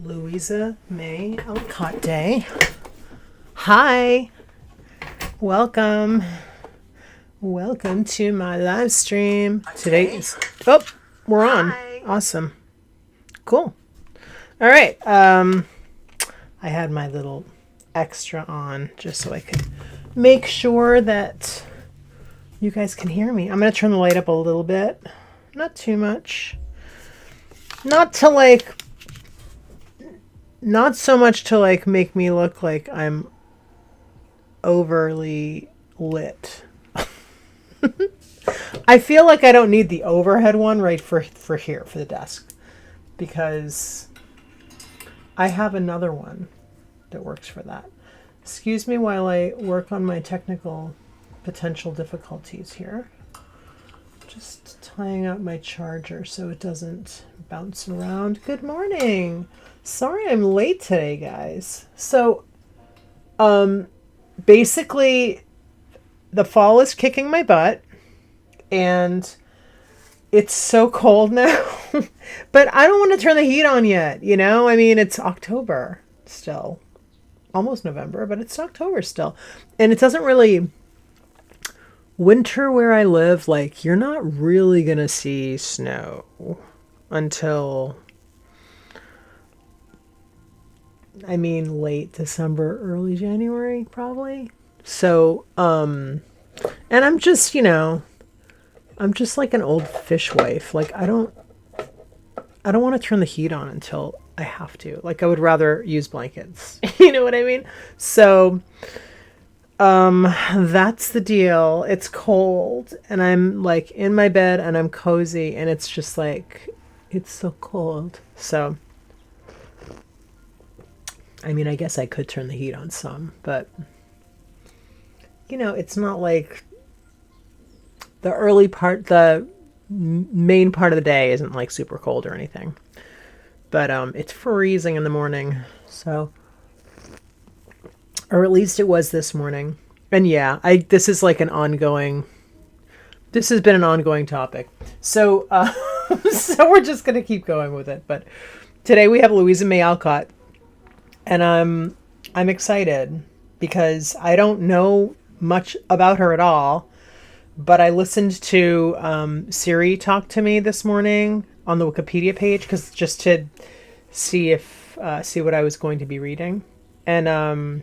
Louisa May Alcott Day. Hi, welcome to my live stream. Today's we're on. Awesome, cool. All right, I had my little extra on just so I could make sure that you guys can hear me. I'm gonna turn the light up a little bit, not too much, not so much to make me look like I'm overly lit. I feel like I don't need the overhead one right for here for the desk, because I have another one that works for that. Excuse me while I work on my technical potential difficulties here. Just tying up my charger so it doesn't bounce around. Good morning. Sorry I'm late today, guys. So, basically, the fall is kicking my butt, and it's so cold now. But I don't want to turn the heat on yet, you know? I mean, it's October still. Almost November, but it's October still. And it doesn't really... Winter where I live, you're not really going to see snow until... late December, early January, probably. So, and I'm just, I'm just like an old fishwife. I don't want to turn the heat on until I have to. I would rather use blankets. You know what I mean? So, that's the deal. It's cold, and I'm in my bed, and I'm cozy, and it's just it's so cold. So, I guess I could turn the heat on some, but, it's not like the early part, the main part of the day isn't super cold or anything, but it's freezing in the morning, so, or at least it was this morning. And yeah, this is this has been an ongoing topic. So, so we're just going to keep going with it. But today we have Louisa May Alcott. And I'm excited because I don't know much about her at all, but I listened to Siri talk to me this morning on the Wikipedia page, just to see what I was going to be reading. And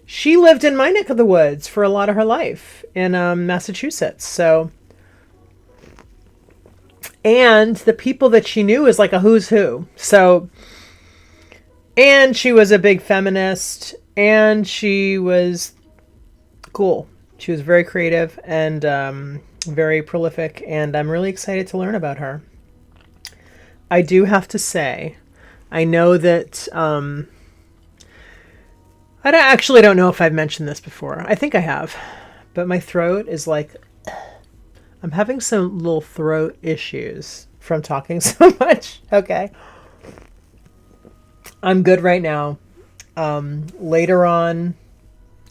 she lived in my neck of the woods for a lot of her life in Massachusetts. So, and the people that she knew is like a who's who. So. And she was a big feminist, and she was cool. She was very creative and very prolific, and I'm really excited to learn about her. I do have to say, I know that I actually don't know if I've mentioned this before. I think I have, but my throat is I'm having some little throat issues from talking so much. Okay. I'm good right now. Later on,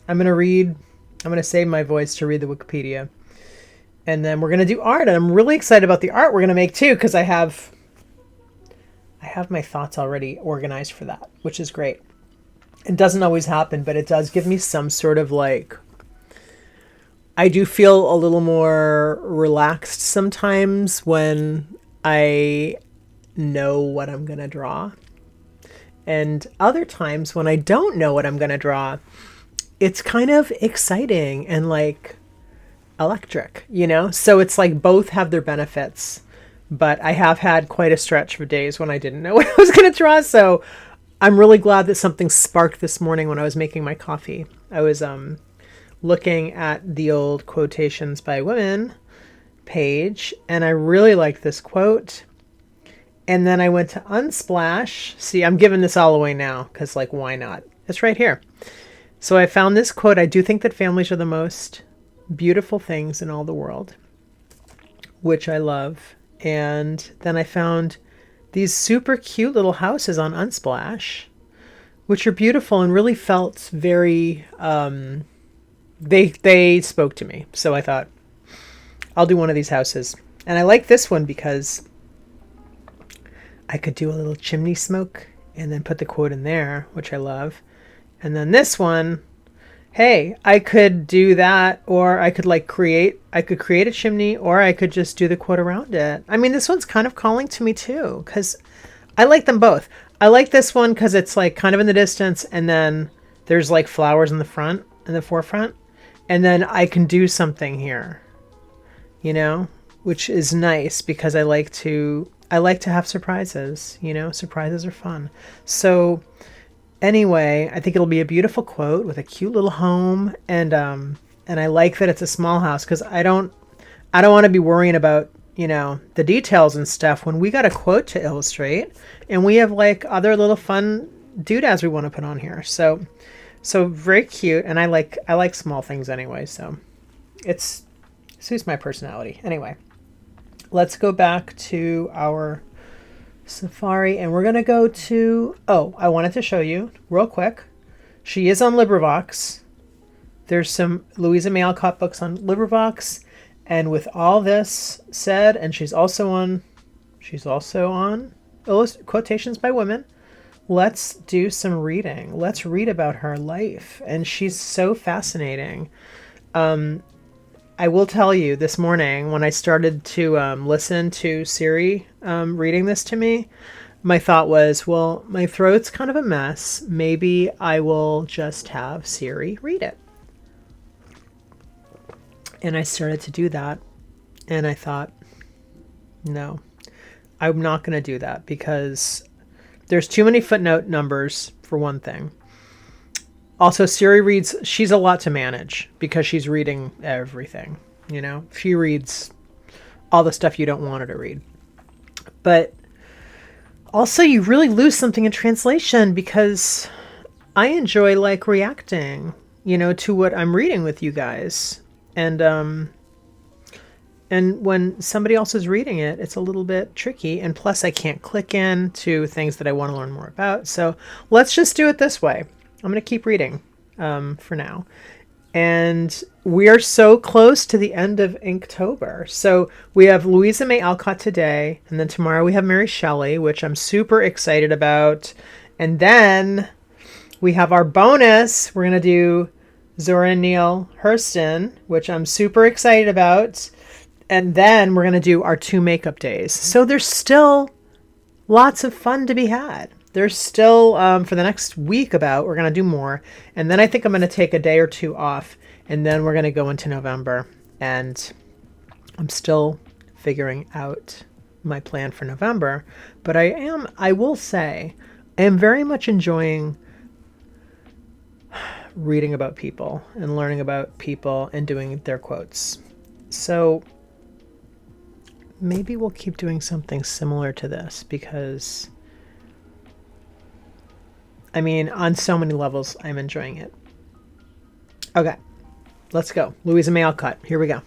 I'm going to save my voice to read the Wikipedia. And then we're going to do art. And I'm really excited about the art we're going to make too, because I have my thoughts already organized for that, which is great. It doesn't always happen, but it does give me some sort of I do feel a little more relaxed sometimes when I know what I'm going to draw. And other times when I don't know what I'm going to draw, it's kind of exciting and electric, So it's both have their benefits, but I have had quite a stretch of days when I didn't know what I was going to draw. So I'm really glad that something sparked this morning when I was making my coffee. I was looking at the old quotations by women page, and I really liked this quote. And then I went to Unsplash. See, I'm giving this all away now because, why not? It's right here. So I found this quote. I do think that families are the most beautiful things in all the world, which I love. And then I found these super cute little houses on Unsplash, which are beautiful and really felt very, they spoke to me. So I thought, I'll do one of these houses. And I like this one because I could do a little chimney smoke and then put the quote in there, which I love. And then this one, hey, I could do that, or I could create a chimney, or I could just do the quote around it. I mean, this one's kind of calling to me too, because I like them both. I like this one because it's like kind of in the distance, and then there's like flowers in the front, in the forefront, and then I can do something here, you know, which is nice because I like to have surprises, you know, surprises are fun. So anyway, I think it'll be a beautiful quote with a cute little home, and I like that it's a small house, because I don't want to be worrying about, you know, the details and stuff when we got a quote to illustrate, and we have like other little fun doodads we want to put on here. So very cute, and I like small things anyway, so it suits my personality. Anyway, let's go back to our Safari, and we're going to go to, I wanted to show you real quick. She is on Librivox. There's some Louisa May Alcott books on Librivox. And with all this said, and she's also on quotations by women. Let's do some reading. Let's read about her life. And she's so fascinating. I will tell you, this morning when I started to listen to Siri reading this to me, my thought was, well, my throat's kind of a mess. Maybe I will just have Siri read it. And I started to do that. And I thought, no, I'm not going to do that, because there's too many footnote numbers, for one thing. Also, Siri reads, she's a lot to manage because she's reading everything, you know? She reads all the stuff you don't want her to read. But also, you really lose something in translation, because I enjoy like reacting, you know, to what I'm reading with you guys. And when somebody else is reading it, it's a little bit tricky. And plus, I can't click in to things that I want to learn more about. So let's just do it this way. I'm going to keep reading for now. And we are so close to the end of Inktober. So we have Louisa May Alcott today. And then tomorrow we have Mary Shelley, which I'm super excited about. And then we have our bonus. We're going to do Zora Neale Hurston, which I'm super excited about. And then we're going to do our 2 makeup days. So there's still lots of fun to be had. There's still, for the next week we're going to do more. And then I think I'm going to take a day or 2 off. And then we're going to go into November. And I'm still figuring out my plan for November. But I will say, I am very much enjoying reading about people and learning about people and doing their quotes. So maybe we'll keep doing something similar to this, because I mean, on so many levels, I'm enjoying it. Okay, let's go. Louisa May Alcott. Here we go.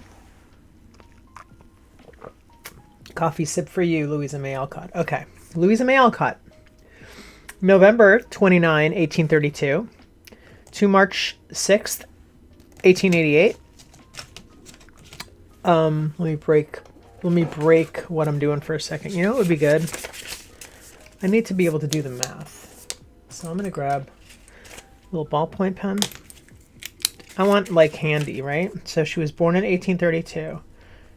Coffee sip for you, Louisa May Alcott. Okay, Louisa May Alcott. November 29, 1832 to March 6th, 1888. Let me break what I'm doing for a second. You know what would be good? I need to be able to do the math. So I'm going to grab a little ballpoint pen. I want like handy, right? So she was born in 1832.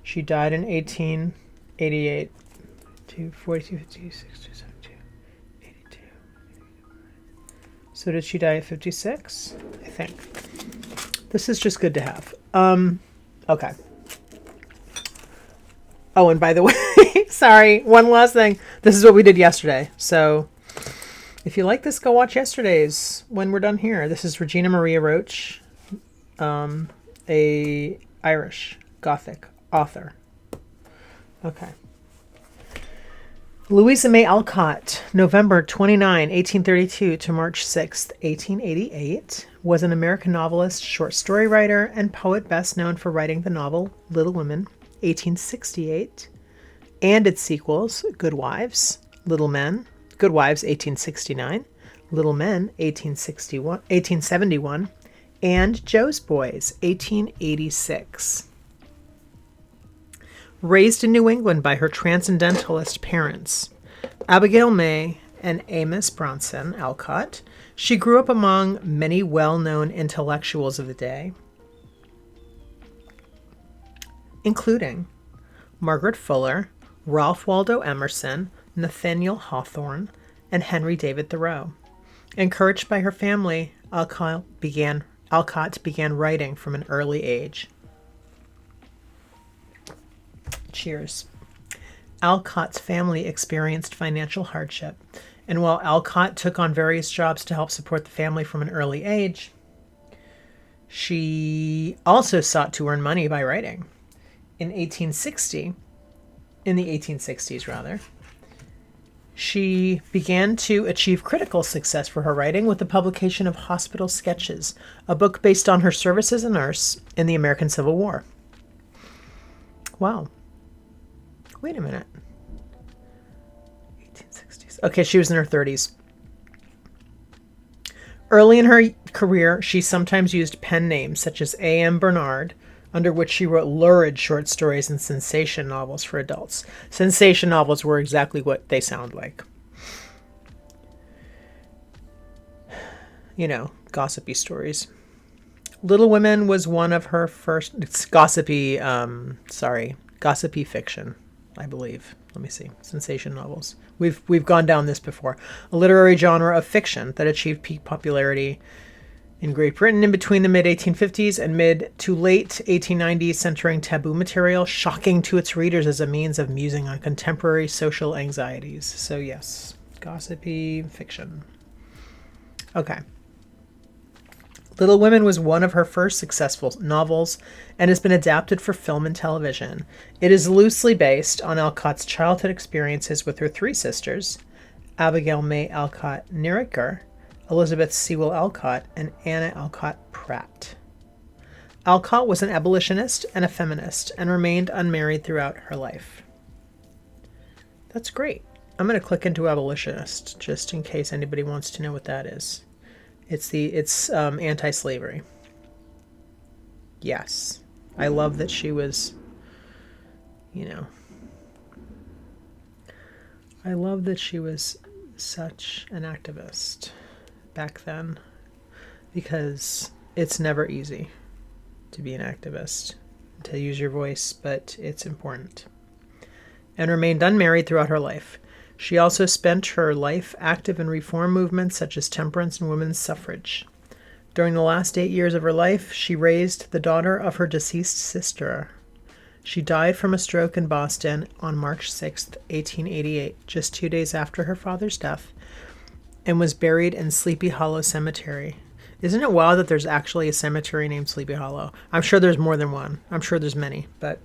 She died in 1888. 42, 52, 62, 72, 82. So did she die at 56? I think. This is just good to have. Okay. Oh, and by the way, sorry, one last thing. This is what we did yesterday. So if you like this, go watch yesterday's when we're done here. This is Regina Maria Roach, a Irish Gothic author. Okay. Louisa May Alcott, November 29, 1832 to March 6, 1888, was an American novelist, short story writer, and poet best known for writing the novel Little Women, 1868, and its sequels, Good Wives, Little Men, Good Wives, 1869, Little Men, 1871, and Joe's Boys, 1886. Raised in New England by her transcendentalist parents, Abigail May and Amos Bronson Alcott. She grew up among many well-known intellectuals of the day, including Margaret Fuller, Ralph Waldo Emerson, Nathaniel Hawthorne, and Henry David Thoreau. Encouraged by her family, Alcott began writing from an early age. Cheers. Alcott's family experienced financial hardship, and while Alcott took on various jobs to help support the family from an early age, she also sought to earn money by writing. In the 1860s rather, she began to achieve critical success for her writing with the publication of Hospital Sketches, a book based on her service as a nurse in the American Civil War. Wow. Wait a minute. 1860s. Okay, she was in her 30s. Early in her career, she sometimes used pen names such as A.M. Bernard, under which she wrote lurid short stories and sensation novels for adults. Sensation novels were exactly what they sound like. You know, gossipy stories. Little Women was one of her first... It's gossipy fiction, I believe. Let me see. Sensation novels. We've gone down this before. A literary genre of fiction that achieved peak popularity in Great Britain in between the mid-1850s and mid to late 1890s, centering taboo material, shocking to its readers as a means of musing on contemporary social anxieties. So yes, gossipy fiction. Okay. Little Women was one of her first successful novels and has been adapted for film and television. It is loosely based on Alcott's childhood experiences with her three sisters, Abigail May Alcott Nieriker, Elizabeth Sewell Alcott, and Anna Alcott Pratt. Alcott was an abolitionist and a feminist and remained unmarried throughout her life. That's great. I'm going to click into abolitionist just in case anybody wants to know what that is. It's anti-slavery. Yes. I love that she was, I love that she was such an activist back then, because it's never easy to be an activist, to use your voice, but it's important. And remained unmarried throughout her life. She also spent her life active in reform movements such as temperance and women's suffrage. During the last 8 years of her life, she raised the daughter of her deceased sister. She died from a stroke in Boston on March 6, 1888, just 2 days after her father's death, and was buried in Sleepy Hollow Cemetery. Isn't it wild that there's actually a cemetery named Sleepy Hollow? I'm sure there's more than one. I'm sure there's many, but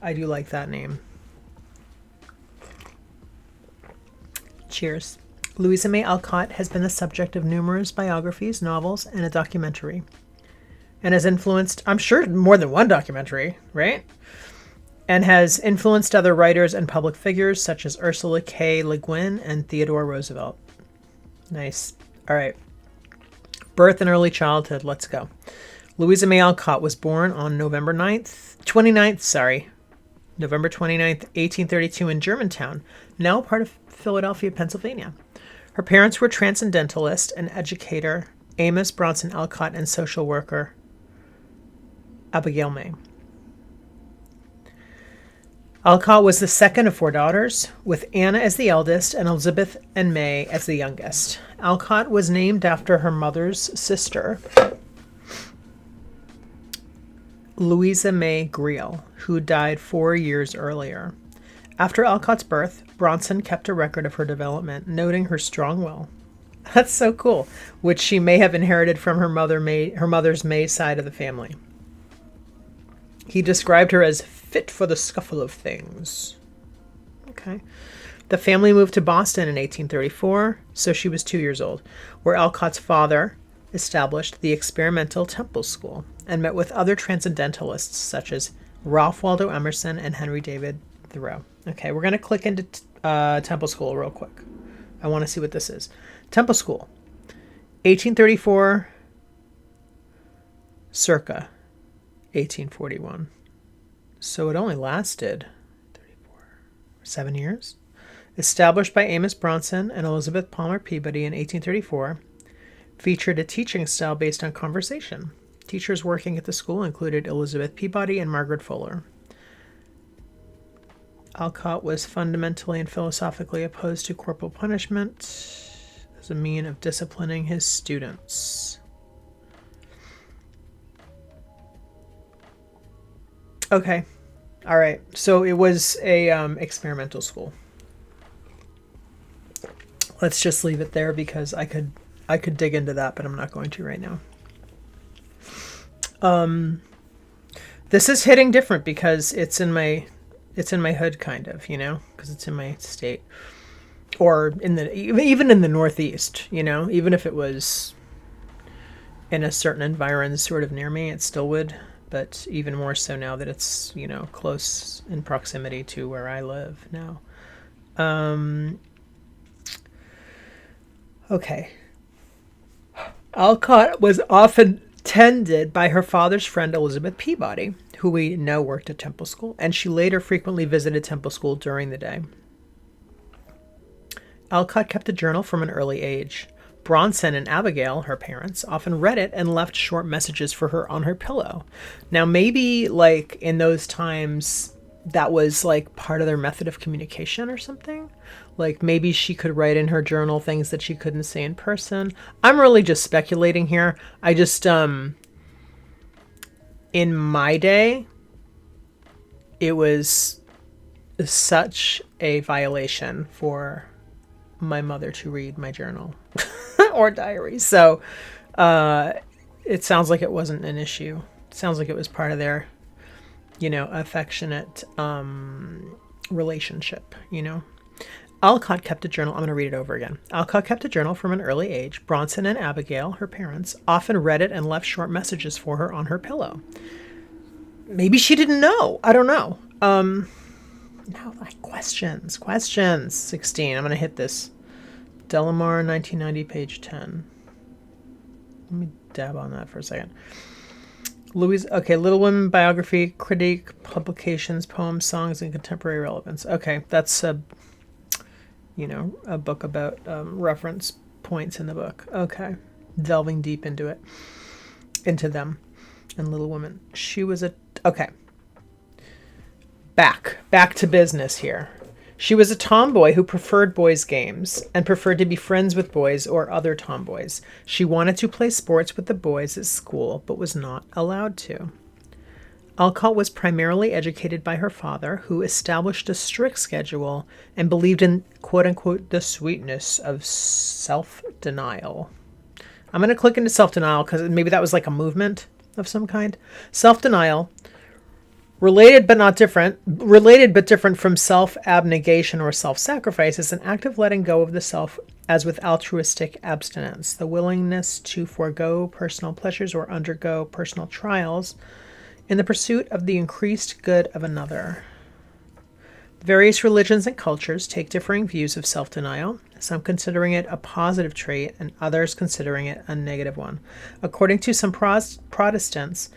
I do like that name. Cheers. Louisa May Alcott has been the subject of numerous biographies, novels, and a documentary. And has influenced, I'm sure, more than one documentary, right? And has influenced other writers and public figures such as Ursula K. Le Guin and Theodore Roosevelt. Nice. All right. Birth and early childhood. Let's go. Louisa May Alcott was born on November 29th, 1832 in Germantown, now part of Philadelphia, Pennsylvania. Her parents were transcendentalist and educator Amos Bronson Alcott and social worker Abigail May. Alcott was the second of four daughters, with Anna as the eldest and Elizabeth and May as the youngest. Alcott was named after her mother's sister, Louisa May Greel, who died 4 years earlier. After Alcott's birth, Bronson kept a record of her development, noting her strong will. That's so cool, which she may have inherited from her mother's May side of the family. He described her as fit for the scuffle of things. Okay. The family moved to Boston in 1834, so she was 2 years old, where Alcott's father established the experimental Temple School and met with other transcendentalists such as Ralph Waldo Emerson and Henry David Thoreau. Okay, we're going to click into Temple School real quick. I want to see what this is. Temple School, 1834, circa 1841. So it only lasted 7 years. established by Amos Bronson and Elizabeth Palmer Peabody in 1834, featured a teaching style based on conversation. Teachers working at the school included Elizabeth Peabody and Margaret Fuller. Alcott was fundamentally and philosophically opposed to corporal punishment as a mean of disciplining his students. Okay. All right. So it was a experimental school. Let's just leave it there because I could dig into that, but I'm not going to right now. This is hitting different because it's in my hood, kind of, because it's in my state, or even in the Northeast, even if it was in a certain environment sort of near me, it still would, but even more so now that it's, close in proximity to where I live now. Okay. Alcott was often tended by her father's friend Elizabeth Peabody, who we know worked at Temple School, and she later frequently visited Temple School during the day. Alcott kept a journal from an early age. Bronson and Abigail, her parents, often read it and left short messages for her on her pillow. Now, maybe, like, in those times, that was, like, part of their method of communication or something. Like, maybe she could write in her journal things that she couldn't say in person. I'm really just speculating here. I just, in my day, it was such a violation for my mother to read my journal or diary. So, it sounds like it wasn't an issue. It sounds like it was part of their, affectionate, relationship, Alcott kept a journal. I'm going to read it over again. Alcott kept a journal from an early age. Bronson and Abigail, her parents, often read it and left short messages for her on her pillow. Maybe she didn't know. I don't know. Now, like, questions. 16. I'm going to hit this. Delamar, 1990, page 10. Let me dab on that for a second. Little Women biography, critique, publications, poems, songs, and contemporary relevance. Okay, that's a book about reference points in the book. Okay. Delving deep into them and Little Women. She was okay. Back to business here. She was a tomboy who preferred boys' games and preferred to be friends with boys or other tomboys. She wanted to play sports with the boys at school, but was not allowed to. Alcott was primarily educated by her father, who established a strict schedule and believed in, quote-unquote, the sweetness of self-denial. I'm going to click into self-denial because maybe that was like a movement of some kind. Self-denial, related but different from self-abnegation or self-sacrifice, is an act of letting go of the self, as with altruistic abstinence, the willingness to forego personal pleasures or undergo personal trials in the pursuit of the increased good of another. Various religions and cultures take differing views of self-denial, some considering it a positive trait and others considering it a negative one. According to some Protestants,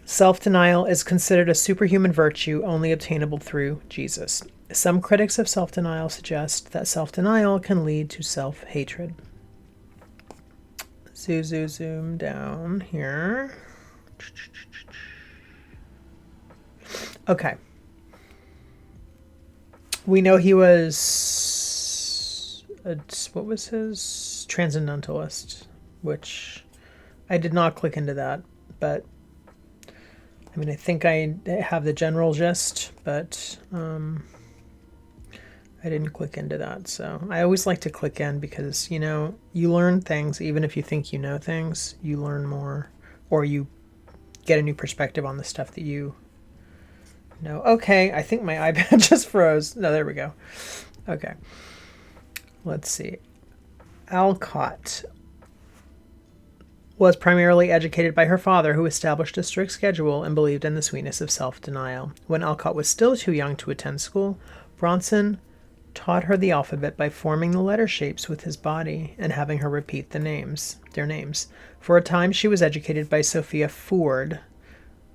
self-denial is considered a superhuman virtue only obtainable through Jesus. Some critics of self-denial suggest that self-denial can lead to self-hatred. Zoom down here. Okay. We know he was what was his transcendentalist, which I did not click into that, but I mean, I think I have the general gist, but I didn't click into that. So I always like to click in because, you learn things. Even if you think you know things, you learn more, or you get a new perspective on the stuff that you know. Okay, I think my iPad just froze. No, there we go. Okay. Let's see. Alcott was primarily educated by her father, who established a strict schedule and believed in the sweetness of self-denial. When Alcott was still too young to attend school, Bronson taught her the alphabet by forming the letter shapes with his body and having her repeat their names. For a time, she was educated by Sophia Ford,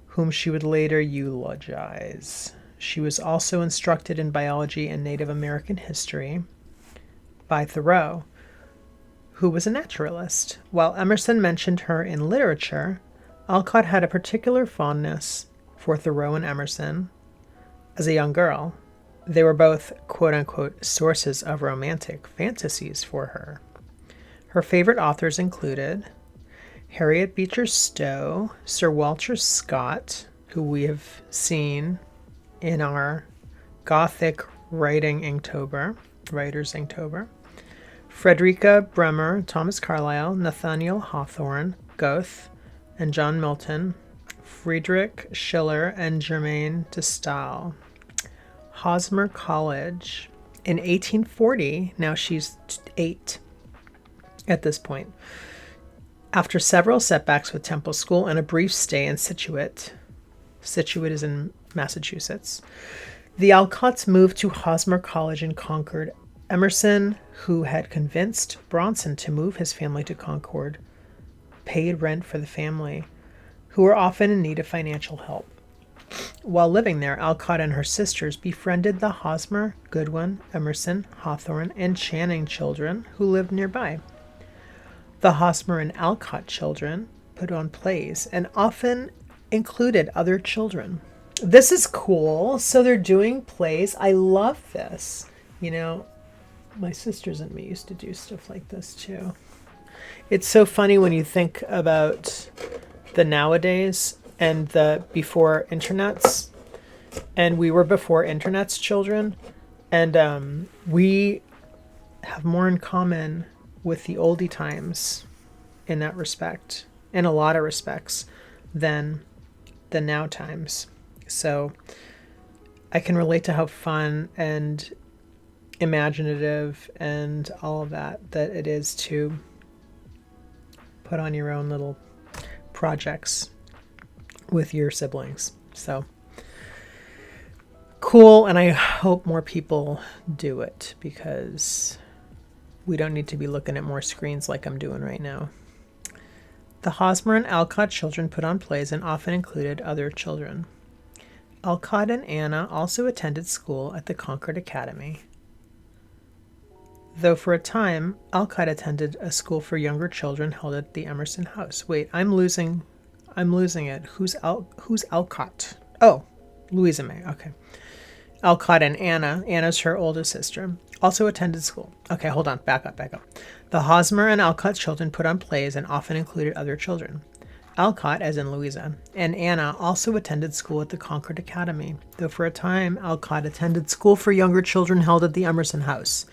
whom she would later eulogize. She was also instructed in biology and Native American history by Thoreau, who was a naturalist. While Emerson mentioned her in literature, Alcott had a particular fondness for Thoreau and Emerson as a young girl. They were both quote-unquote sources of romantic fantasies for her. Her favorite authors included Harriet Beecher Stowe, Sir Walter Scott, who we have seen in our Gothic writing Inktober, Writer's Inktober, Frederica Bremer, Thomas Carlyle, Nathaniel Hawthorne, Goethe, and John Milton, Friedrich Schiller, and Germaine de Stael. Hosmer College. In 1840, now she's 8 at this point. After several setbacks with Temple School and a brief stay in Scituate is in Massachusetts, the Alcotts moved to Hosmer College in Concord. Emerson, who had convinced Bronson to move his family to Concord, paid rent for the family, who were often in need of financial help. While living there, Alcott and her sisters befriended the Hosmer, Goodwin, Emerson, Hawthorne, and Channing children who lived nearby. The Hosmer and Alcott children put on plays and often included other children. This is cool. So they're doing plays. I love this. You know, my sisters and me used to do stuff like this too. It's so funny when you think about the nowadays and the before internets. And we were before internet's children. And we have more in common with the oldie times in that respect, in a lot of respects, than the now times. So I can relate to how fun and imaginative and all of that it is to put on your own little projects with your siblings. So cool, and I hope more people do it, because we don't need to be looking at more screens like I'm doing right now. The Hosmer and Alcott children put on plays and often included other children. Alcott and Anna also attended school at the Concord Academy, though for a time Alcott attended a school for younger children held at the Emerson House. Wait, I'm losing it. Who's Alcott? Oh, Louisa May. Okay. Alcott and Anna's her oldest sister, also attended school. Okay, hold on. Back up. The Hosmer and Alcott children put on plays and often included other children. Alcott, as in Louisa, and Anna also attended school at the Concord Academy, though for a time Alcott attended school for younger children held at the Emerson House.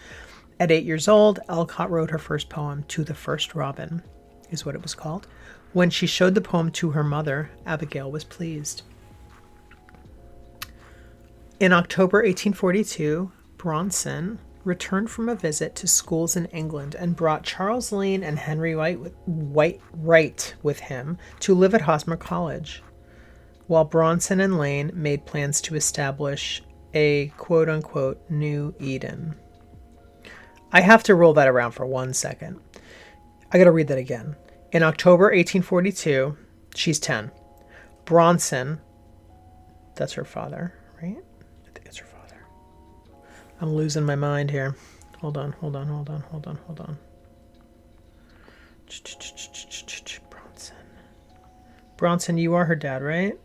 At 8 years old, Alcott wrote her first poem, To the First Robin, is what it was called. When she showed the poem to her mother, Abigail was pleased. In October 1842, Bronson returned from a visit to schools in England and brought Charles Lane and Henry Wright with him to live at Hosmer College, while Bronson and Lane made plans to establish a quote-unquote New Eden. I have to roll that around for 1 second. I got to read that again. In October 1842, she's 10. Bronson, that's her father, right? I think it's her father. I'm losing my mind here. Hold on. Bronson, you are her dad, right?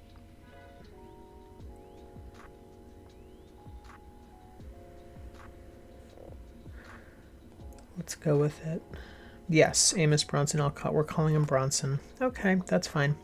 Let's go with it. Yes, Amos Bronson Alcott. We're calling him Bronson. Okay, that's fine.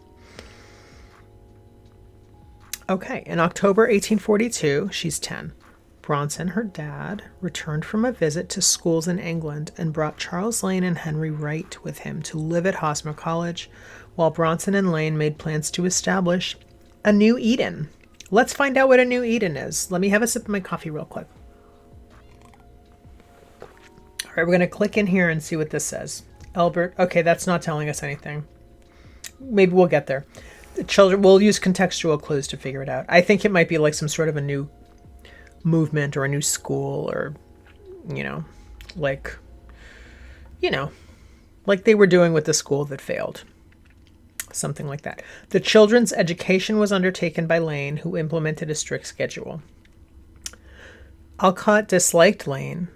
Okay, in October 1842, she's 10. Bronson, her dad, returned from a visit to schools in England and brought Charles Lane and Henry Wright with him to live at Hosmer College, while Bronson and Lane made plans to establish a New Eden. Let's find out what a New Eden is. Let me have a sip of my coffee real quick. All right, we're going to click in here and see what this says. Albert, okay, that's not telling us anything. Maybe we'll get there. The children, we'll use contextual clues to figure it out. I think it might be like some sort of a new movement or a new school, or, like they were doing with the school that failed. something like that. The children's education was undertaken by Lane, who implemented a strict schedule. Alcott disliked Lane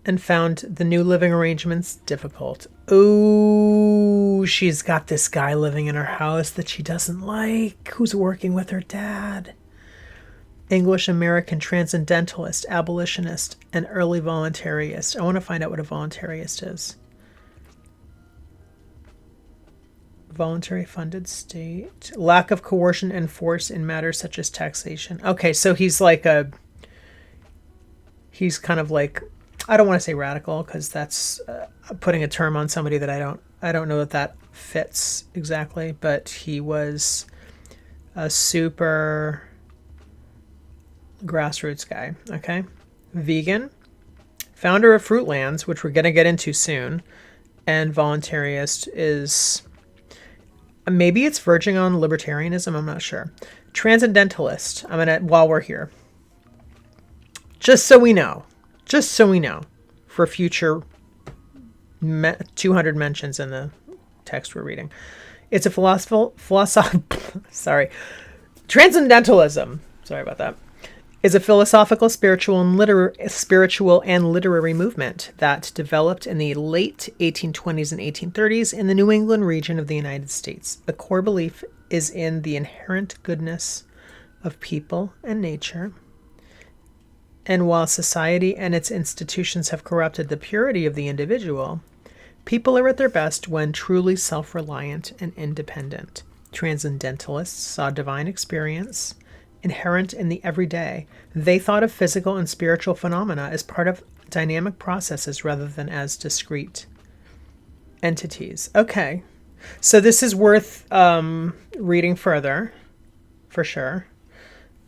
and found the new living arrangements difficult. Ooh, she's got this guy living in her house that she doesn't like, who's working with her dad. English-American transcendentalist, abolitionist, and early voluntarist. I want to find out what a voluntarist is. Voluntary funded state. Lack of coercion and force in matters such as taxation. Okay, so he's like he's kind of like, I don't want to say radical because that's putting a term on somebody that I don't know that fits exactly, but he was a super grassroots guy. Okay. Vegan, founder of Fruitlands, which we're going to get into soon, and voluntarist is, maybe it's verging on libertarianism, I'm not sure. Transcendentalist, I'm going to, while we're here, just so we know, for future 200 mentions in the text we're reading. It's a sorry. Transcendentalism, sorry about that, is a philosophical, spiritual, and literary movement that developed in the late 1820s and 1830s in the New England region of the United States. The core belief is in the inherent goodness of people and nature. And while society and its institutions have corrupted the purity of the individual, people are at their best when truly self-reliant and independent. Transcendentalists saw divine experience inherent in the everyday. They thought of physical and spiritual phenomena as part of dynamic processes rather than as discrete entities. Okay, so this is worth reading further, for sure.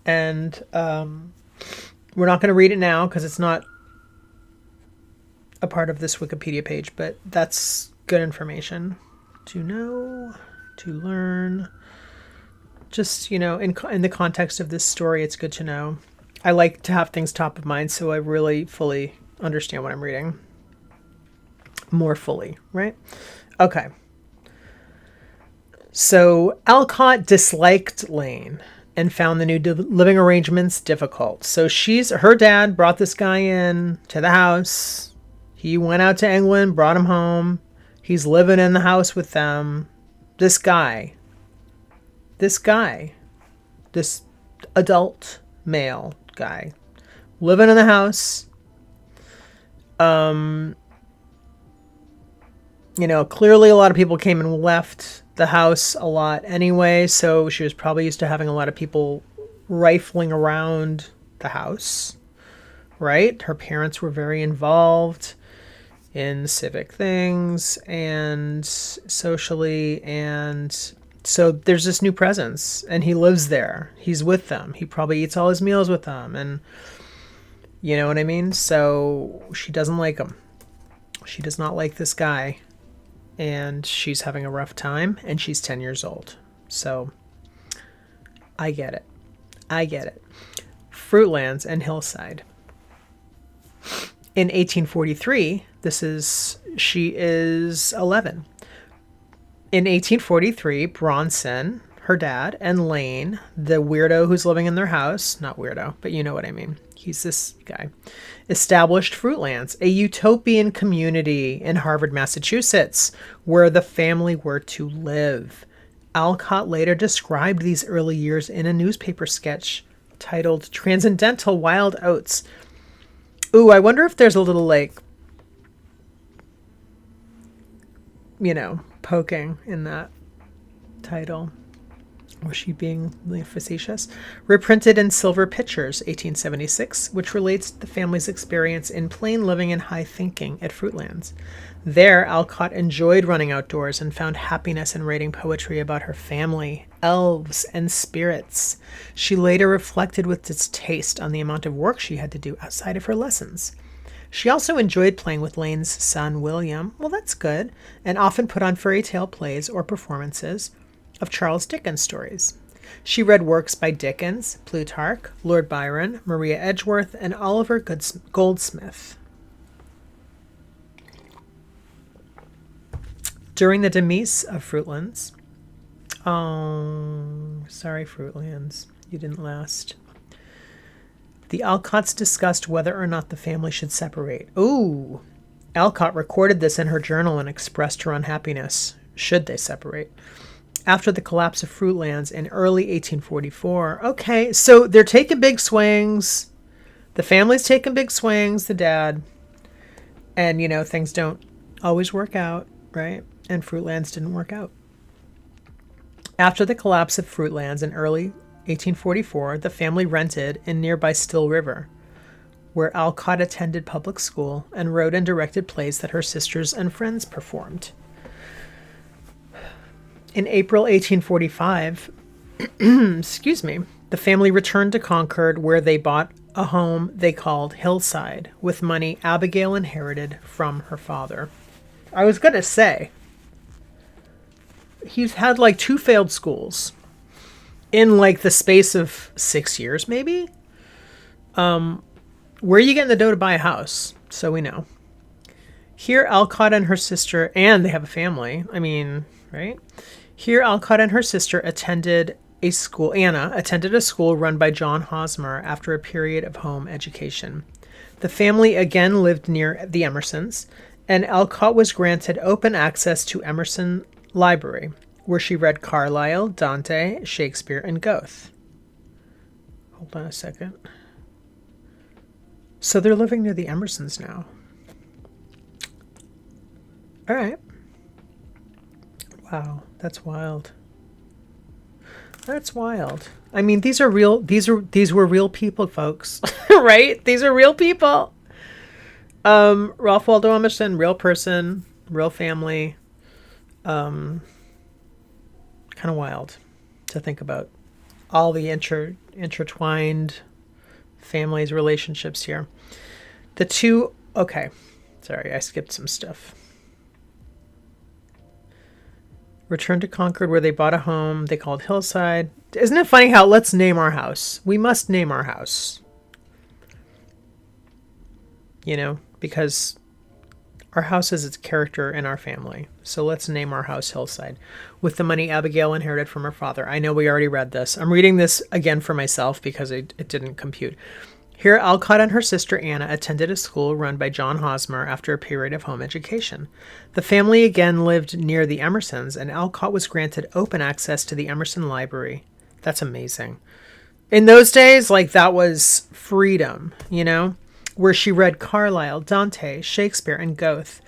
And we're not going to read it now because it's not a part of this Wikipedia page, but that's good information to know, to learn. Just, you know, in the context of this story, it's good to know. I like to have things top of mind, so I really fully understand what I'm reading. More fully, right? Okay. So Alcott disliked Lane and found the new living arrangements difficult. So her dad brought this guy in to the house. He went out to England, brought him home. He's living in the house with them. This adult male guy, living in the house. You know, clearly a lot of people came and left the house a lot anyway, so she was probably used to having a lot of people rifling around the house, right? Her parents were very involved in civic things and socially, and so there's this new presence, and he lives there. He's with them. He probably eats all his meals with them, and you know what I mean? So she doesn't like him. She does not like this guy, and she's having a rough time, and she's 10 years old. So I get it. Fruitlands and Hillside. In 1843, she is 11. In 1843, Bronson, her dad, and Lane, the weirdo who's living in their house, not weirdo, but you know what I mean. He's this guy, established Fruitlands, a utopian community in Harvard, Massachusetts, where the family were to live. Alcott later described these early years in a newspaper sketch titled Transcendental Wild Oats. Ooh, I wonder if there's a little, like, you know, poking in that title. Was she being facetious? Reprinted in Silver Pictures, 1876, which relates to the family's experience in plain living and high thinking at Fruitlands. There, Alcott enjoyed running outdoors and found happiness in writing poetry about her family, elves, and spirits. She later reflected with distaste on the amount of work she had to do outside of her lessons. She also enjoyed playing with Lane's son, William, well, that's good, and often put on fairy tale plays or performances of Charles Dickens stories. She read works by Dickens, Plutarch, Lord Byron, Maria Edgeworth, and Oliver Goldsmith. During the demise of Fruitlands, Oh, sorry, Fruitlands. You didn't last. The Alcotts discussed whether or not the family should separate. Ooh. Alcott recorded this in her journal and expressed her unhappiness. Should they separate? After the collapse of Fruitlands in early 1844. Okay, so they're taking big swings. The family's taking big swings, the dad. And, you know, things don't always work out, right? And Fruitlands didn't work out. After the collapse of Fruitlands in early 1844, the family rented in nearby Still River, where Alcott attended public school and wrote and directed plays that her sisters and friends performed. In April 1845, excuse me, the family returned to Concord, where they bought a home they called Hillside with money Abigail inherited from her father. I was going to say, he's had like 2 failed schools in like the space of 6 years, maybe. Where are you getting the dough to buy a house? So we know. Here, Alcott and her sister, and they have a family. I mean, right? Here, Alcott and her sister attended a school. Anna attended a school run by John Hosmer after a period of home education. The family again lived near the Emersons, and Alcott was granted open access to Emerson Library, where she read Carlyle, Dante, Shakespeare, and Goethe. Hold on a second. So they're living near the Emersons now. All right. Wow, that's wild. That's wild. I mean, these were real people, folks. Right? These are real people. Ralph Waldo Emerson, real person, real family. Kind of wild to think about all the intertwined families, relationships here. Okay, sorry, I skipped some stuff. Returned to Concord, where they bought a home they called Hillside. Isn't it funny how let's name our house? We must name our house. You know, because our house is its character in our family. So let's name our house Hillside. With the money Abigail inherited from her father. I know we already read this. I'm reading this again for myself because it didn't compute. Here, Alcott and her sister Anna attended a school run by John Hosmer after a period of home education. The family again lived near the Emersons, and Alcott was granted open access to the Emerson Library. That's amazing. In those days, like, that was freedom, you know, where she read Carlyle, Dante, Shakespeare, and Goethe.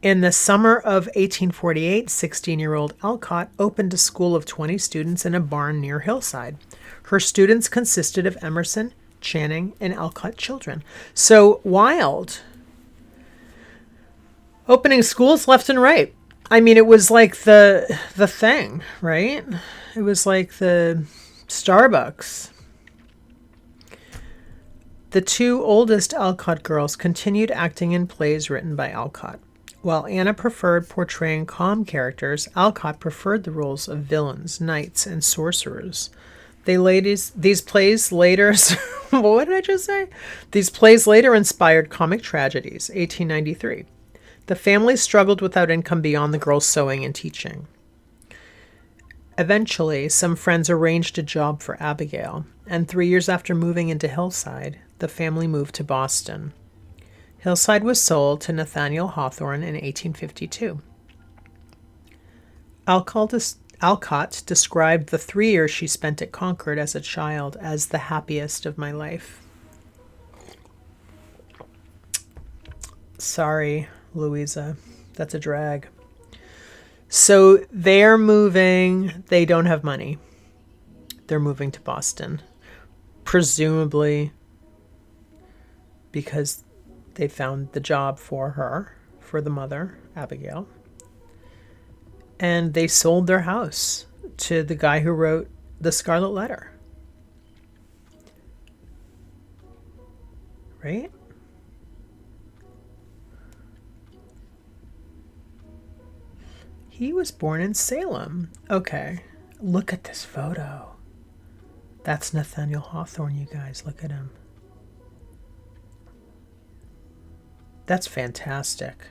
In the summer of 1848, 16-year-old Alcott opened a school of 20 students in a barn near Hillside. Her students consisted of Emerson, Channing, and Alcott children. So wild. Opening schools left and right. I mean, it was like the thing, right? It was like the Starbucks. The 2 oldest Alcott girls continued acting in plays written by Alcott. While Anna preferred portraying calm characters, Alcott preferred the roles of villains, knights, and sorcerers. These plays later, what did I just say? These plays later inspired comic tragedies, 1893. The family struggled without income beyond the girls' sewing and teaching. Eventually, some friends arranged a job for Abigail, and 3 years after moving into Hillside, the family moved to Boston. Hillside was sold to Nathaniel Hawthorne in 1852. Alcott described the 3 years she spent at Concord as a child as the happiest of my life. Sorry, Louisa. That's a drag. So they're moving. They don't have money. They're moving to Boston. Presumably because they found the job for her, for the mother, Abigail. And they sold their house to the guy who wrote The Scarlet Letter. Right? He was born in Salem. Okay. Look at this photo. That's Nathaniel Hawthorne, you guys. Look at him. That's fantastic.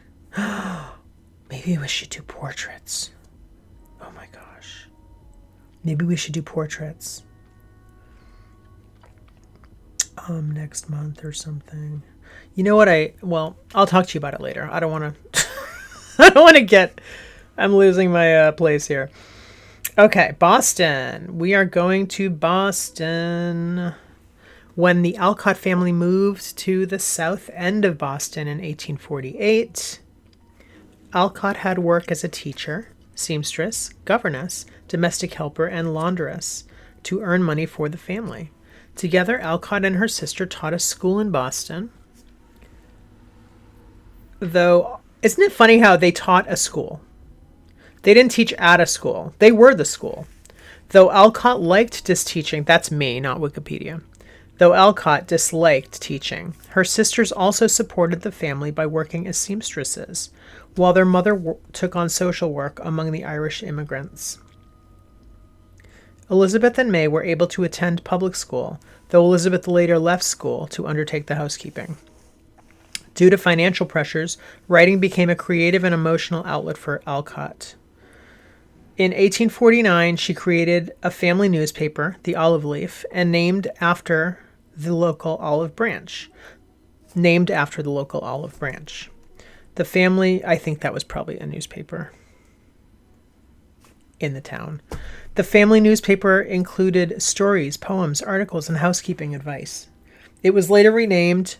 Maybe we should do portraits. Oh my gosh. Maybe we should do portraits next month or something. You know what? I'll talk to you about it later. I don't want to. I don't want to get. I'm losing my place here. Okay, Boston. We are going to Boston. When the Alcott family moved to the south end of Boston in 1848, Alcott had work as a teacher, seamstress, governess, domestic helper, and laundress to earn money for the family. Together, Alcott and her sister taught a school in Boston. Though, isn't it funny how they taught a school? They didn't teach at a school. They were the school. Though Alcott liked teaching, that's me, not Wikipedia. Though Alcott disliked teaching, her sisters also supported the family by working as seamstresses, while their mother took on social work among the Irish immigrants. Elizabeth and May were able to attend public school, though Elizabeth later left school to undertake the housekeeping. Due to financial pressures, writing became a creative and emotional outlet for Alcott. In 1849, she created a family newspaper, The Olive Leaf, and named after the local olive branch. The family, I think that was probably a newspaper in the town. The family newspaper included stories, poems, articles, and housekeeping advice. It was later renamed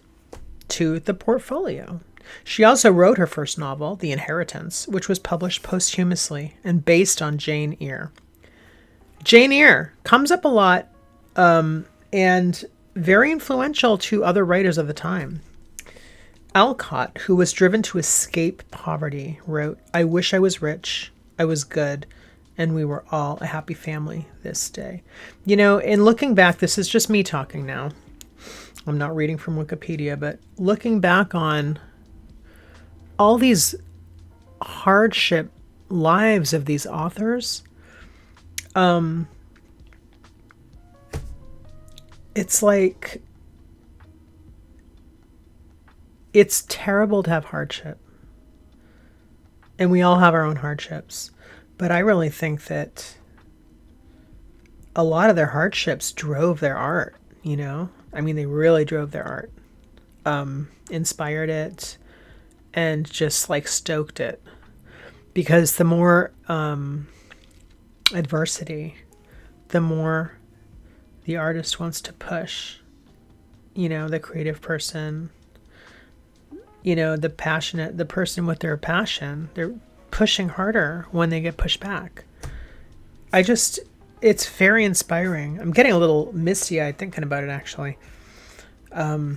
to The Portfolio. She also wrote her first novel, The Inheritance, which was published posthumously and based on Jane Eyre. Jane Eyre comes up a lot and very influential to other writers of the time. Alcott, who was driven to escape poverty, wrote, "I wish I was rich, I was good, and we were all a happy family this day." You know, in looking back, this is just me talking now. I'm not reading from Wikipedia, but looking back on all these hardship lives of these authors, it's like, it's terrible to have hardship. And we all have our own hardships. But I really think that a lot of their hardships drove their art, you know? I mean, they really drove their art, inspired it, and just like stoked it. Because the more adversity, the more the artist wants to push, you know, the creative person, you know, the person with their passion, they're pushing harder when they get pushed back. It's very inspiring. I'm getting a little misty-eyed thinking about it, actually. Okay,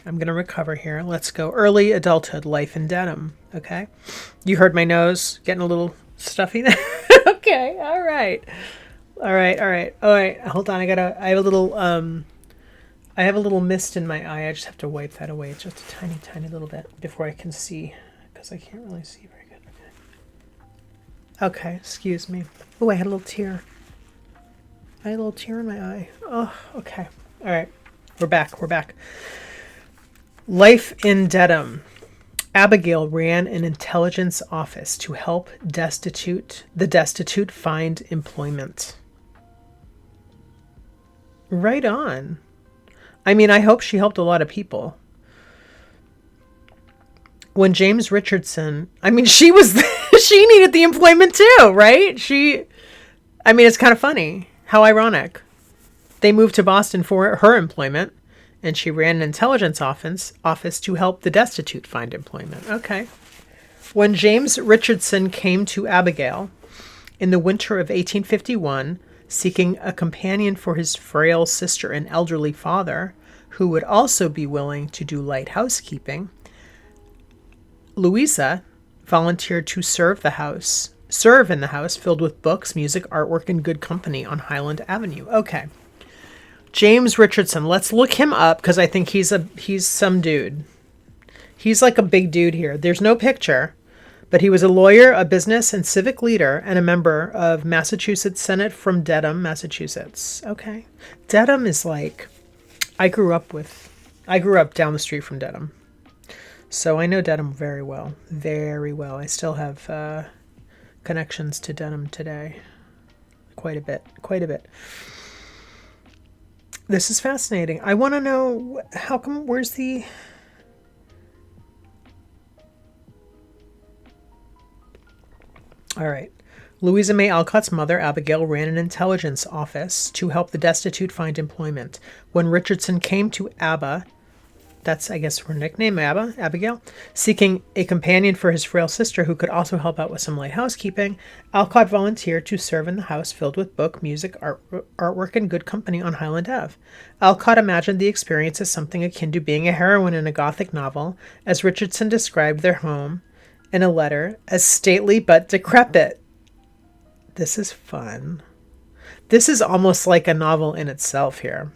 I'm going to recover here. Let's go. Early adulthood, life in denim. Okay. You heard my nose getting a little stuffy there. Okay. All right. Hold on. I have a little mist in my eye. I just have to wipe that away. It's just a tiny, tiny little bit before I can see, because I can't really see very good. Okay, excuse me. Oh, I had a little tear. I had a little tear in my eye. Oh, okay. All right. We're back. Life in Dedham. Abigail ran an intelligence office to help the destitute find employment. Right on. I mean, I hope she helped a lot of people. When James Richardson, I mean, she needed the employment too, right? It's kind of funny. How ironic. They moved to Boston for her employment, and she ran an intelligence office to help the destitute find employment. Okay. When James Richardson came to Abigail in the winter of 1851, seeking a companion for his frail sister and elderly father, who would also be willing to do light housekeeping, Louisa volunteered to serve in the house filled with books, music, artwork, and good company on Highland Avenue. Okay. James Richardson, let's look him up, because I think he's some dude. He's like a big dude here. There's no picture, but he was a lawyer, a business and civic leader, and a member of Massachusetts Senate from Dedham, Massachusetts. Okay. Dedham is like, I grew up down the street from Dedham. So I know Dedham very well. Very well. I still have connections to Dedham today. quite a bit, quite a bit. This is fascinating. I want to know, how come, where's the... All right. Louisa May Alcott's mother, Abigail, ran an intelligence office to help the destitute find employment. When Richardson came to Abba, that's, I guess, her nickname, Abigail, seeking a companion for his frail sister who could also help out with some light housekeeping, Alcott volunteered to serve in the house filled with book, music, artwork, and good company on Highland Ave. Alcott imagined the experience as something akin to being a heroine in a Gothic novel, as Richardson described their home in a letter as stately but decrepit. This is fun. This is almost like a novel in itself here.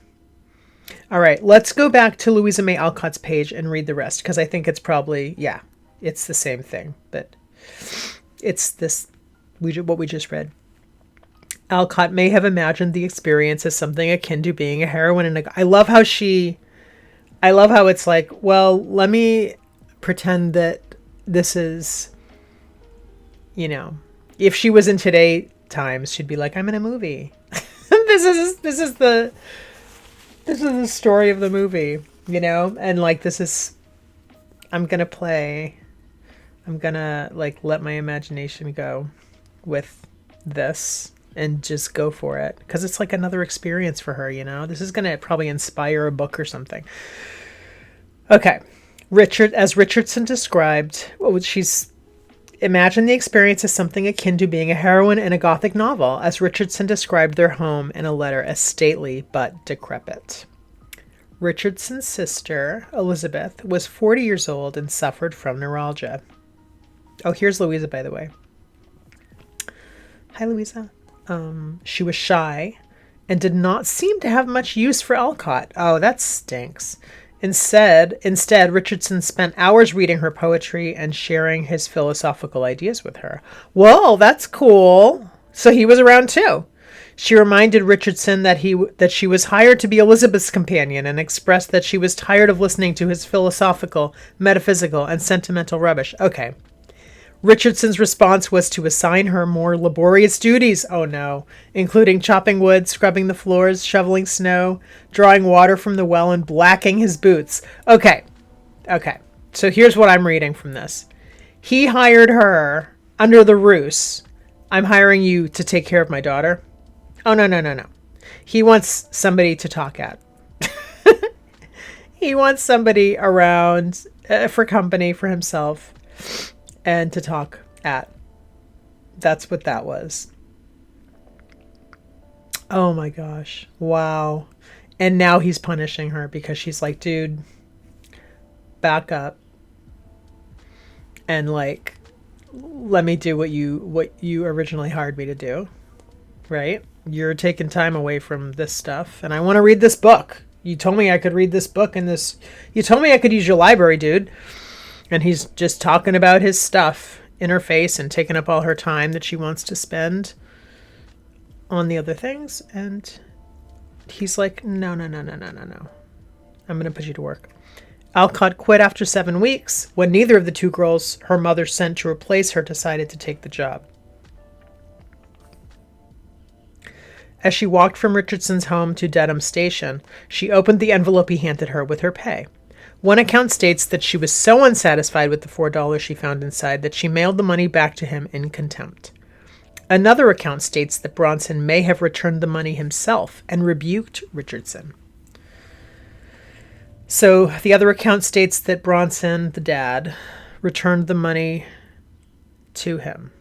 All right, let's go back to Louisa May Alcott's page and read the rest, because I think it's probably, yeah, it's the same thing, but it's this, what we just read. Alcott may have imagined the experience as something akin to being a heroine in a... I love how it's like, well, let me pretend that this is, you know, if she was in today times, she'd be like, I'm in a movie. This is the story of the movie, you know? And like, I'm going to like let my imagination go with this and just go for it. 'Cause it's like another experience for her, you know? This is going to probably inspire a book or something. Okay. As Richardson described, imagine the experience as something akin to being a heroine in a Gothic novel, as Richardson described their home in a letter as stately but decrepit. Richardson's sister, Elizabeth, was 40 years old and suffered from neuralgia. Oh, here's Louisa, by the way. Hi, Louisa. She was shy and did not seem to have much use for Alcott. Oh, that stinks. Instead, Richardson spent hours reading her poetry and sharing his philosophical ideas with her. Whoa, that's cool. So he was around too. She reminded Richardson that she was hired to be Elizabeth's companion and expressed that she was tired of listening to his philosophical, metaphysical, and sentimental rubbish. Okay. Richardson's response was to assign her more laborious duties, oh no, including chopping wood, scrubbing the floors, shoveling snow, drawing water from the well, and blacking his boots. Okay. So here's what I'm reading from this. He hired her under the ruse, I'm hiring you to take care of my daughter. Oh, no. He wants somebody to talk at. He wants somebody around for company for himself. And to talk at. That's what that was. Oh my gosh. Wow. And now he's punishing her because she's like, dude, back up. And like, let me do what you originally hired me to do. Right? You're taking time away from this stuff. And I want to read this book. You told me I could read this book and this. You told me I could use your library, dude. And he's just talking about his stuff in her face and taking up all her time that she wants to spend on the other things. And he's like, no. I'm going to put you to work. Alcott quit after 7 weeks when neither of the two girls her mother sent to replace her decided to take the job. As she walked from Richardson's home to Dedham Station, she opened the envelope he handed her with her pay. One account states that she was so unsatisfied with the $4 she found inside that she mailed the money back to him in contempt. Another account states that Bronson may have returned the money himself and rebuked Richardson. So the other account states that Bronson, the dad, returned the money to him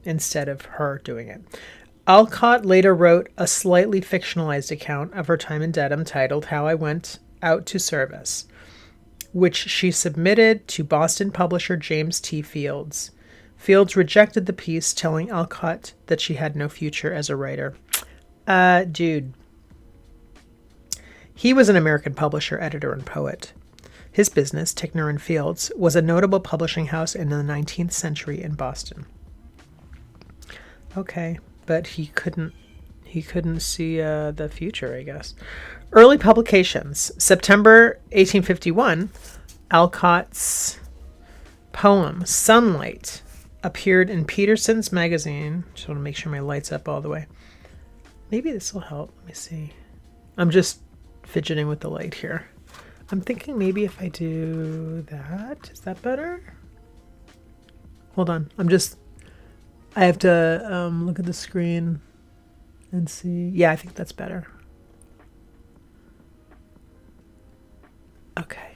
instead of her doing it. Alcott later wrote a slightly fictionalized account of her time in Dedham titled How I Went Out to Service, which she submitted to Boston publisher James T. Fields. Fields rejected the piece, telling Alcott that she had no future as a writer. Dude. He was an American publisher, editor, and poet. His business, Ticknor and Fields, was a notable publishing house in the 19th century in Boston. Okay, but he couldn't see the future, I guess. Early publications. September 1851, Alcott's poem, Sunlight, appeared in Peterson's magazine. Just want to make sure my light's up all the way. Maybe this will help. Let me see. I'm just fidgeting with the light here. I'm thinking maybe if I do that, is that better? Hold on. I have to look at the screen and see. Yeah, I think that's better. Okay.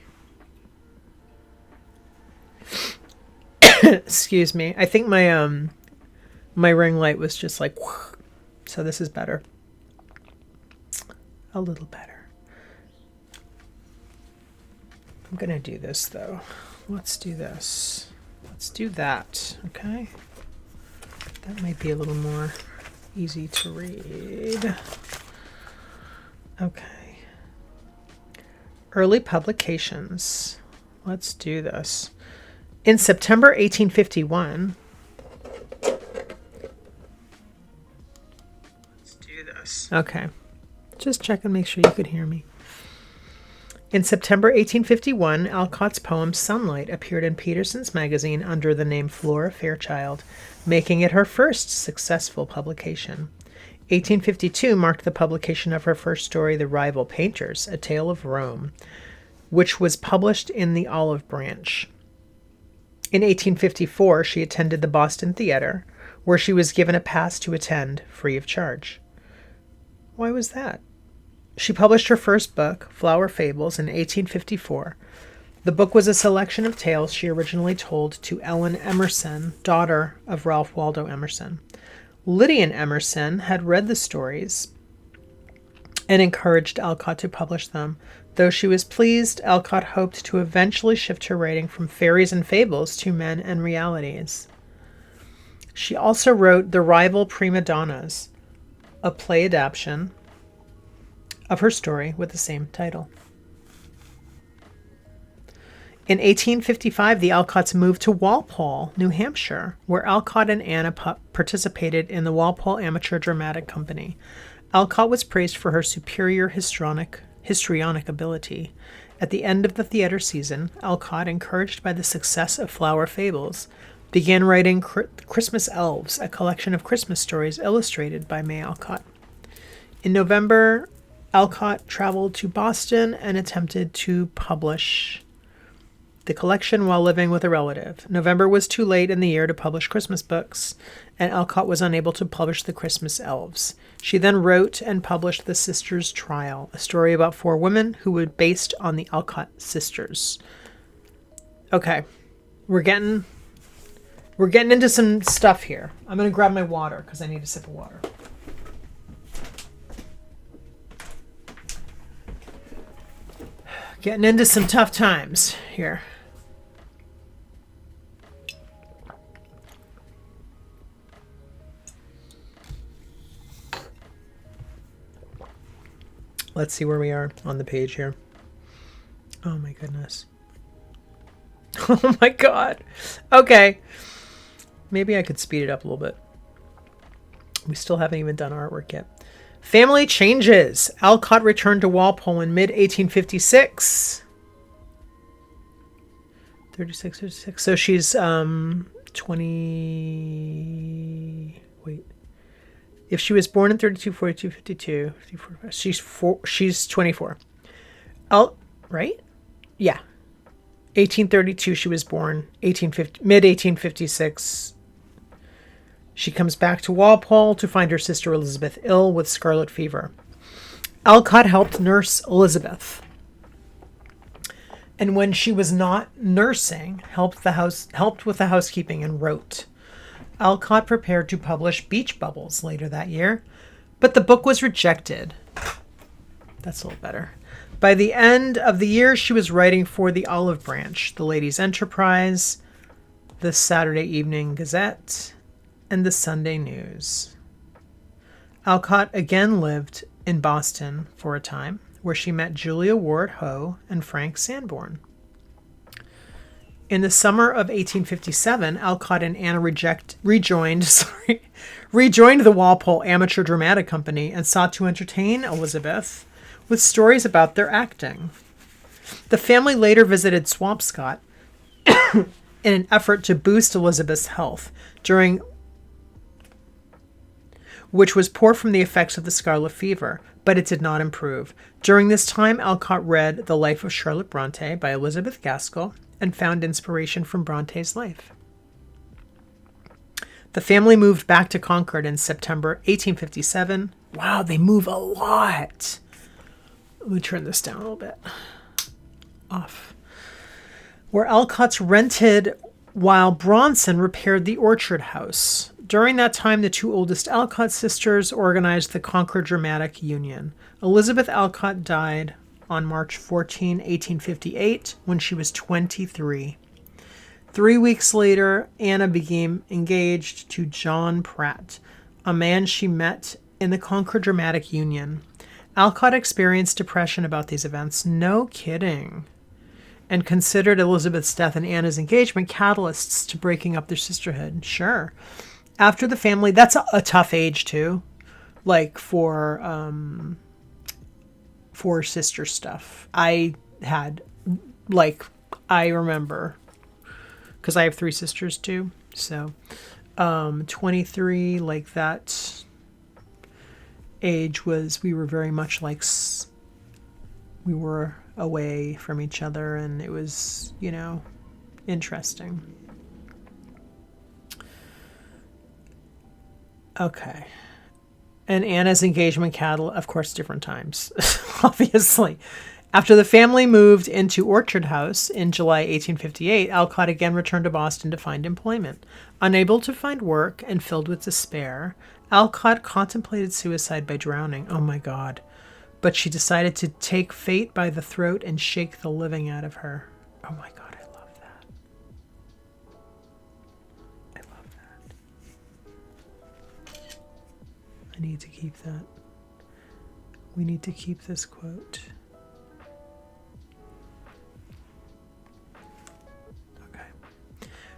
Excuse me. I think my ring light was just like, so this is better. A little better. I'm gonna do this though. Let's do this. Let's do that. Okay. That might be a little more easy to read. Okay. Early publications. Let's do this. In September 1851. Let's do this. Okay. Just check and make sure you could hear me. In September 1851, Alcott's poem Sunlight appeared in Peterson's magazine under the name Flora Fairchild, making it her first successful publication. 1852 marked the publication of her first story, The Rival Painters, A Tale of Rome, which was published in the Olive Branch. In 1854, she attended the Boston Theater, where she was given a pass to attend free of charge. Why was that? She published her first book, Flower Fables, in 1854. The book was a selection of tales she originally told to Ellen Emerson, daughter of Ralph Waldo Emerson. Lydian Emerson had read the stories and encouraged Alcott to publish them. Though she was pleased, Alcott hoped to eventually shift her writing from fairies and fables to men and realities. She also wrote The Rival Prima Donnas, a play adaptation of her story with the same title. In 1855, the Alcotts moved to Walpole, New Hampshire, where Alcott and Anna participated in the Walpole Amateur Dramatic Company. Alcott was praised for her superior histrionic ability. At the end of the theater season, Alcott, encouraged by the success of Flower Fables, began writing Christmas Elves, a collection of Christmas stories illustrated by May Alcott. In November, Alcott traveled to Boston and attempted to publish the collection while living with a relative. November was too late in the year to publish Christmas books, and Alcott was unable to publish the Christmas Elves. She then wrote and published The Sisters' Trial, a story about 4 women who were based on the Alcott sisters. Okay, we're getting into some stuff here. I'm going to grab my water because I need a sip of water. Getting into some tough times here. Let's see where we are on the page here. Oh my goodness. Oh my God. Okay. Maybe I could speed it up a little bit. We still haven't even done artwork yet. Family changes. Alcott returned to Walpole in mid-1856. 36. So she's 20. Wait. If she was born in 32, 42, 52, 54, she's 24. Right? Yeah. 1832 she was born. Mid-1856. She comes back to Walpole to find her sister Elizabeth ill with scarlet fever. Alcott helped nurse Elizabeth, and when she was not nursing, helped with the housekeeping and wrote. Alcott prepared to publish Beach Bubbles later that year, but the book was rejected. That's a little better. By the end of the year, she was writing for the Olive Branch, the Ladies' Enterprise, the Saturday Evening Gazette, and the Sunday News. Alcott again lived in Boston for a time, where she met Julia Ward Howe and Frank Sanborn. In the summer of 1857, Alcott and Anna rejoined the Walpole Amateur Dramatic Company and sought to entertain Elizabeth with stories about their acting. The family later visited Swampscott in an effort to boost Elizabeth's health, during which was poor from the effects of the scarlet fever, but it did not improve. During this time, Alcott read The Life of Charlotte Bronte by Elizabeth Gaskell and found inspiration from Bronte's life. The family moved back to Concord in September 1857. Wow, they move a lot. Let me turn this down a little bit. Off. Where Alcott's rented while Bronson repaired the Orchard House. During that time, the two oldest Alcott sisters organized the Concord Dramatic Union. Elizabeth Alcott died on March 14, 1858, when she was 23. 3 weeks later, Anna became engaged to John Pratt, a man she met in the Concord Dramatic Union. Alcott experienced depression about these events. No kidding. And considered Elizabeth's death and Anna's engagement catalysts to breaking up their sisterhood. Sure. After the family, that's a tough age too, like for sister stuff. I remember, because I have 3 sisters too. So, 23, like that age we were very much like, we were away from each other, and it was, interesting. Okay. And Anna's engagement of course, different times, obviously. After the family moved into Orchard House in July 1858, Alcott again returned to Boston to find employment. Unable to find work and filled with despair, Alcott contemplated suicide by drowning. Oh my God. But she decided to take fate by the throat and shake the living out of her. Oh my God, I love that. I love that. I need to keep that. We need to keep this quote. Okay.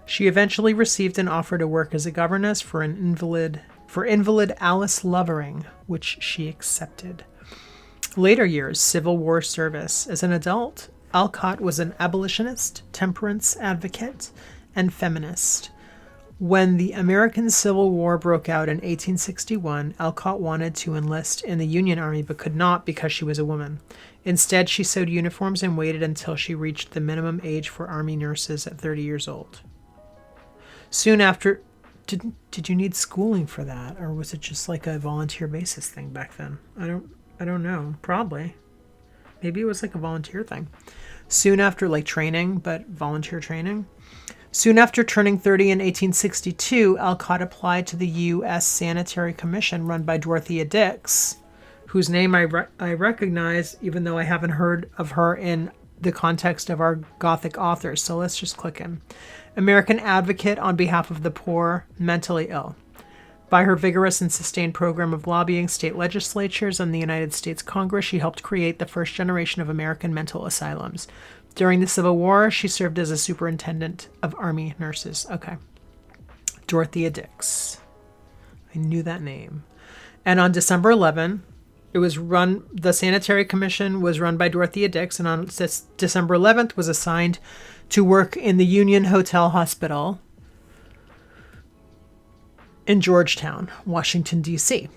She eventually received an offer to work as a governess for invalid Alice Lovering, which she accepted. Later years, Civil War service. As an adult, Alcott was an abolitionist, temperance advocate, and feminist. When the American Civil War broke out in 1861, Alcott wanted to enlist in the Union Army but could not because she was a woman. Instead, she sewed uniforms and waited until she reached the minimum age for Army nurses at 30 years old. Soon after... Did you need schooling for that, or was it just like a volunteer basis thing back then? I don't know. Probably. Maybe it was like a volunteer thing. Soon after, like training, but volunteer training. Soon after turning 30 in 1862, Alcott applied to the U.S. Sanitary Commission run by Dorothea Dix, whose name I recognize, even though I haven't heard of her in the context of our Gothic authors. So let's just click in. American advocate on behalf of the poor, mentally ill. By her vigorous and sustained program of lobbying state legislatures and the United States Congress, she helped create the first generation of American mental asylums. During the Civil War, she served as a superintendent of Army nurses. Okay. Dorothea Dix. I knew that name. And on December 11, the Sanitary Commission was run by Dorothea Dix, and on December 11th was assigned to work in the Union Hotel Hospital in Georgetown, Washington, D.C.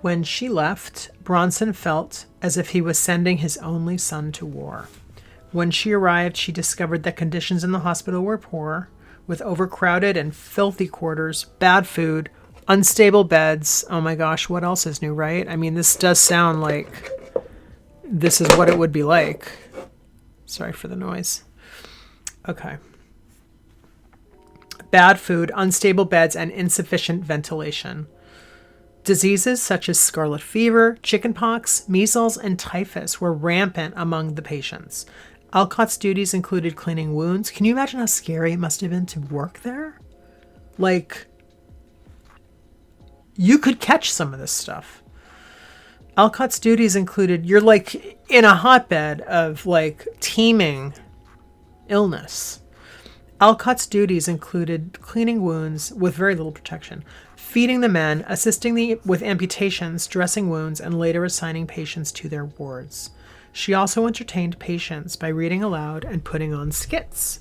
When she left, Bronson felt as if he was sending his only son to war. When she arrived, she discovered that conditions in the hospital were poor, with overcrowded and filthy quarters, bad food, unstable beds. Oh my gosh, what else is new, right? I mean, this does sound like this is what it would be like. Sorry for the noise. Okay. Bad food, unstable beds, and insufficient ventilation. Diseases such as scarlet fever, chickenpox, measles, and typhus were rampant among the patients. Alcott's duties included cleaning wounds. Can you imagine how scary it must have been to work there? Like, you could catch some of this stuff. Alcott's duties included, you're like in a hotbed of like teeming illness. Alcott's duties included cleaning wounds with very little protection, feeding the men, assisting with amputations, dressing wounds, and later assigning patients to their wards. She also entertained patients by reading aloud and putting on skits.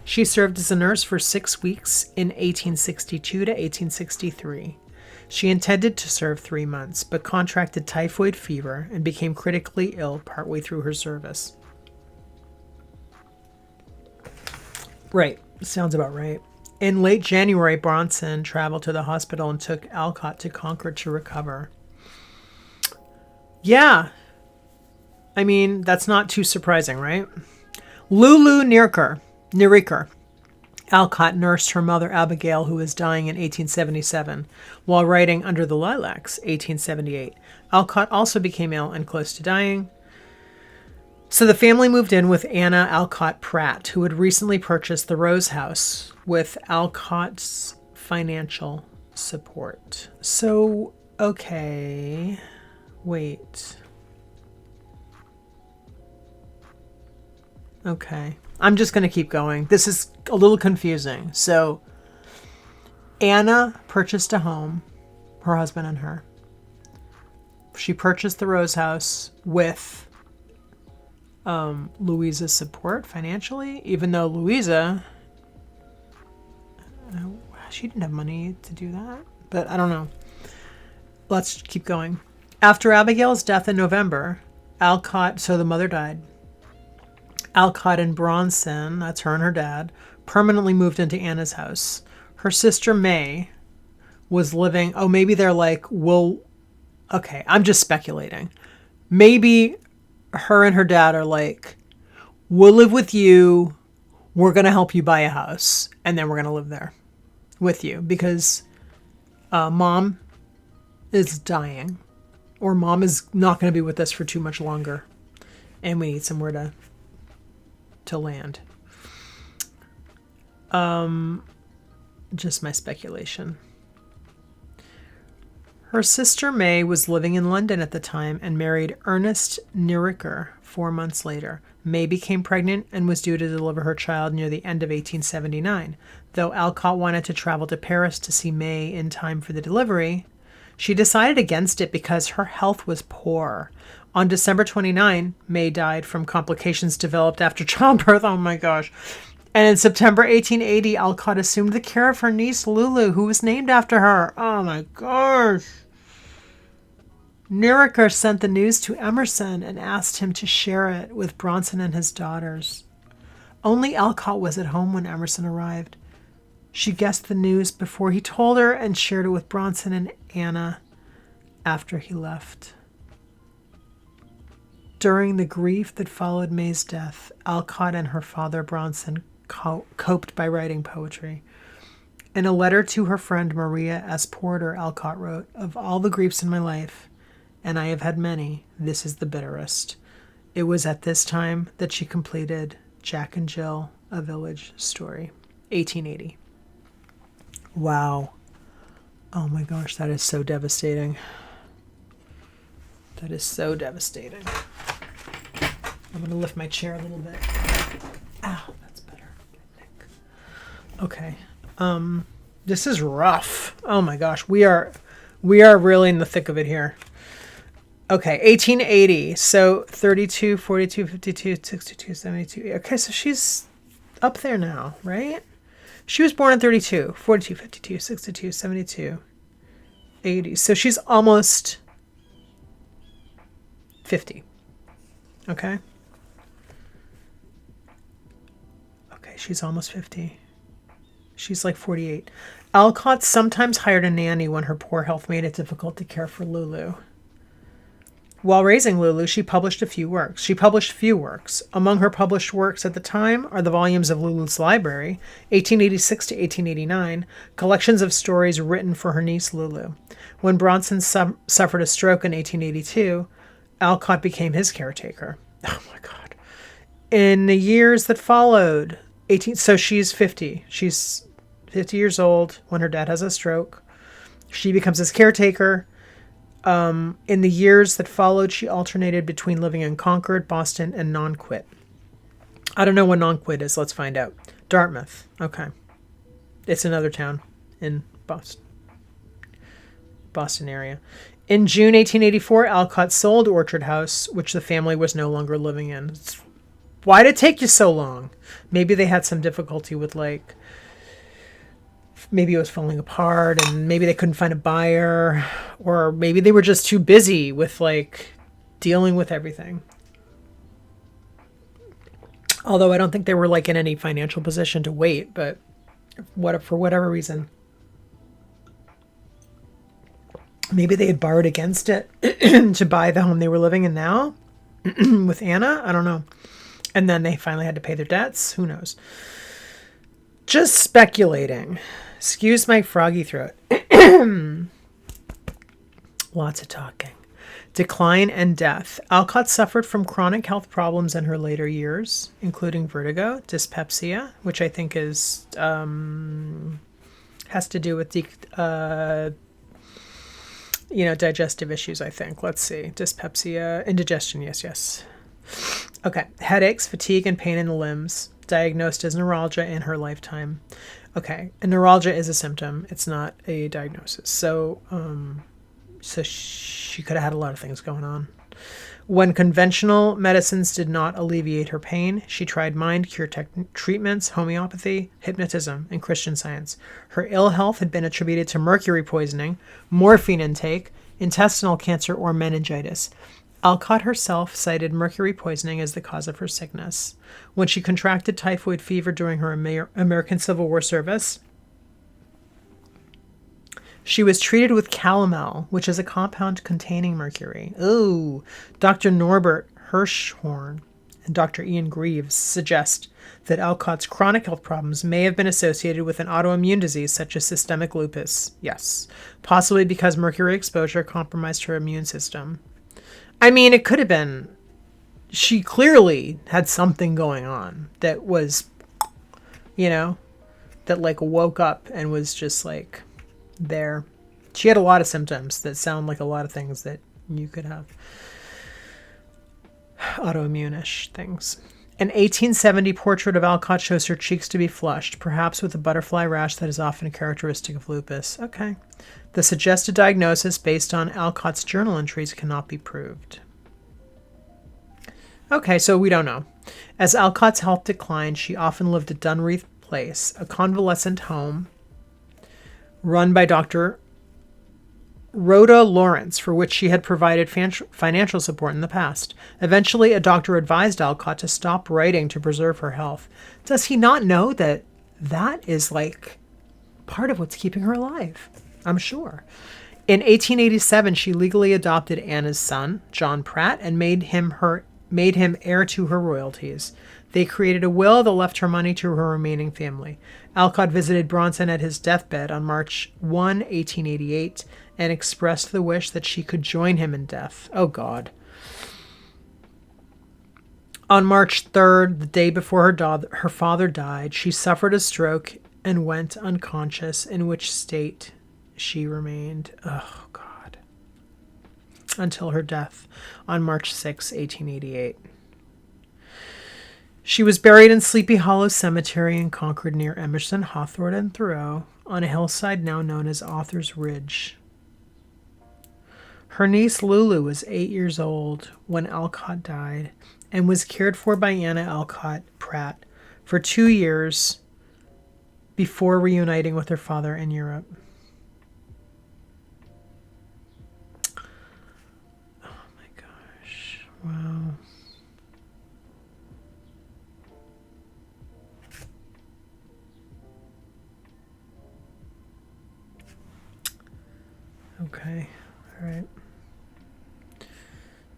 She served as a nurse for 6 weeks in 1862 to 1863. She intended to serve 3 months, but contracted typhoid fever and became critically ill partway through her service. Right. Sounds about right. In late January, Bronson traveled to the hospital and took Alcott to Concord to recover. Yeah. I mean, that's not too surprising, right? Lulu Niriker. Alcott nursed her mother Abigail, who was dying in 1877, while writing Under the Lilacs, 1878. Alcott also became ill and close to dying. So the family moved in with Anna Alcott Pratt, who had recently purchased the Rose House with Alcott's financial support. So, okay, wait. Okay, I'm just going to keep going. This is a little confusing. So Anna purchased a home, her husband and her. She purchased the Rose House with Louisa's support financially, even though Louisa, she didn't have money to do that, but I don't know. Let's keep going. After Abigail's death in November, Alcott, so the mother died. Alcott and Bronson, that's her and her dad, permanently moved into Anna's house. Her sister May was living, maybe they're like, okay, I'm just speculating. Maybe her and her dad are like, we'll live with you, we're going to help you buy a house, and then we're going to live there with you because mom is dying, or mom is not going to be with us for too much longer, and we need somewhere to land. Just my speculation. Her sister May was living in London at the time and married Ernest Niriker 4 months later. May became pregnant and was due to deliver her child near the end of 1879. Though Alcott wanted to travel to Paris to see May in time for the delivery, she decided against it because her health was poor. On December 29, May died from complications developed after childbirth. Oh my gosh. And in September 1880, Alcott assumed the care of her niece Lulu, who was named after her. Oh my gosh. Niriker sent the news to Emerson and asked him to share it with Bronson and his daughters. Only Alcott was at home when Emerson arrived. She guessed the news before he told her and shared it with Bronson and Anna after he left. During the grief that followed May's death, Alcott and her father Bronson coped by writing poetry. In a letter to her friend Maria S. Porter, Alcott wrote, "Of all the griefs in my life, and I have had many, this is the bitterest." It was at this time that she completed Jack and Jill, A Village Story, 1880. Wow. Oh my gosh, that is so devastating. That is so devastating. I'm going to lift my chair a little bit. Ow, that's better. Okay. This is rough. Oh my gosh, we are really in the thick of it here. Okay, 1880. So 32, 42, 52, 62, 72. Okay, so she's up there now, right? She was born in 32, 42, 52, 62, 72, 80. So she's almost 50. Okay? Okay, she's almost 50. She's like 48. Alcott sometimes hired a nanny when her poor health made it difficult to care for Lulu. While raising Lulu, she published few works. Among her published works at the time are the volumes of Lulu's Library, 1886 to 1889, collections of stories written for her niece Lulu. When Bronson suffered a stroke in 1882, Alcott became his caretaker. Oh my God. In the years that followed, so she's 50. She's 50 years old when her dad has a stroke. She becomes his caretaker. In the years that followed, she alternated between living in Concord, Boston, and Nonquit. I don't know what Nonquit is. Let's find out. Dartmouth. Okay. It's another town in Boston area. In June 1884, Alcott sold Orchard House, which the family was no longer living in. Why did it take you so long? Maybe they had some difficulty with maybe it was falling apart and maybe they couldn't find a buyer, or maybe they were just too busy with like dealing with everything. Although I don't think they were like in any financial position to wait, but for whatever reason, maybe they had borrowed against it to buy the home they were living in now with Anna. I don't know. And then they finally had to pay their debts. Who knows? Just speculating. Excuse my froggy throat. Lots of talking. Decline and death. Alcott suffered from chronic health problems in her later years, including vertigo, dyspepsia, which I think is has to do with digestive issues, I think. Let's see. Dyspepsia, indigestion, yes. Okay. Headaches, fatigue, and pain in the limbs. Diagnosed as neuralgia in her lifetime. Okay. And neuralgia is a symptom. It's not a diagnosis. So she could have had a lot of things going on. When conventional medicines did not alleviate her pain, she tried mind-cure treatments, homeopathy, hypnotism, and Christian Science. Her ill health had been attributed to mercury poisoning, morphine intake, intestinal cancer, or meningitis. Alcott herself cited mercury poisoning as the cause of her sickness. When she contracted typhoid fever during her American Civil War service, she was treated with calomel, which is a compound containing mercury. Ooh. Dr. Norbert Hirschhorn and Dr. Ian Greaves suggest that Alcott's chronic health problems may have been associated with an autoimmune disease such as systemic lupus. Yes. Possibly because mercury exposure compromised her immune system. I mean, it could have been. She clearly had something going on that was, that like woke up and was just like there. She had a lot of symptoms that sound like a lot of things that you could have. Autoimmune-ish things. An 1870 portrait of Alcott shows her cheeks to be flushed, perhaps with a butterfly rash that is often a characteristic of lupus. Okay. The suggested diagnosis based on Alcott's journal entries cannot be proved. Okay, so we don't know. As Alcott's health declined, she often lived at Dunreath Place, a convalescent home run by Dr. Rhoda Lawrence, for which she had provided financial support in the past. Eventually, a doctor advised Alcott to stop writing to preserve her health. Does he not know that that is like part of what's keeping her alive? I'm sure. In 1887, she legally adopted Anna's son, John Pratt, and made him heir to her royalties. They created a will that left her money to her remaining family. Alcott visited Bronson at his deathbed on March 1, 1888, and expressed the wish that she could join him in death. Oh, God. On March 3rd, the day before her father died, she suffered a stroke and went unconscious, in which state she remained. Oh, God. Until her death on March 6, 1888. She was buried in Sleepy Hollow Cemetery in Concord near Emerson, Hawthorne, and Thoreau, on a hillside now known as Author's Ridge. Her niece Lulu was 8 years old when Alcott died and was cared for by Anna Alcott Pratt for 2 years before reuniting with her father in Europe. Oh my gosh. Wow. Okay. All right.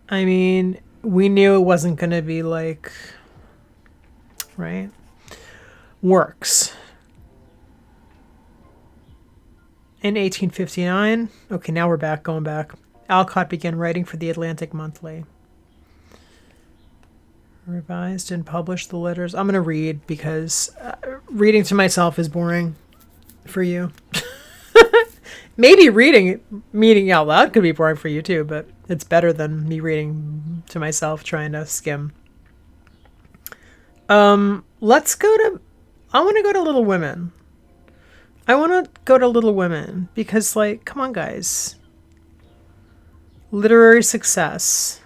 I mean, we knew it wasn't going to be like, right? Works. In 1859, okay, now we're going back. Alcott began writing for the Atlantic Monthly. Revised and published the letters. I'm going to read because reading to myself is boring for you. Maybe reading out loud could be boring for you too, but it's better than me reading to myself trying to skim. Let's go to... I want to go to Little Women. I want to go to Little Women because, like, come on, guys. Literary success.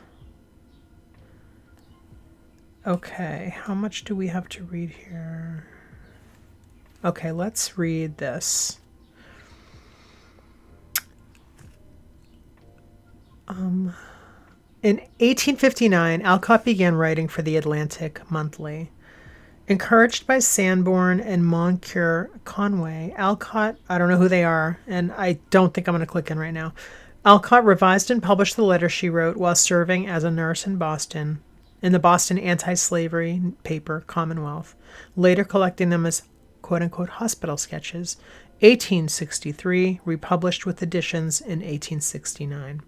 Okay, how much do we have to read here? Okay, let's read this. In 1859, Alcott began writing for the Atlantic Monthly. Encouraged by Sanborn and Moncure Conway, Alcott, I don't know who they are, and I don't think I'm going to click in right now. Alcott revised and published the letters she wrote while serving as a nurse in Boston, in the Boston anti-slavery paper Commonwealth, later collecting them as quote-unquote hospital sketches. 1863, republished with additions in 1869.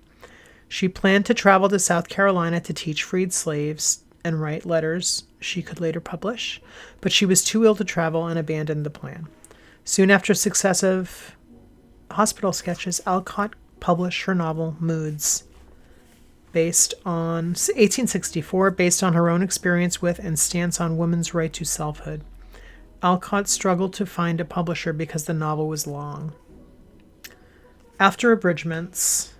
She planned to travel to South Carolina to teach freed slaves and write letters she could later publish, but she was too ill to travel and abandoned the plan. Soon after successive hospital sketches, Alcott published her novel Moods, based on 1864, based on her own experience with and stance on women's right to selfhood. Alcott struggled to find a publisher because the novel was long. After abridgments,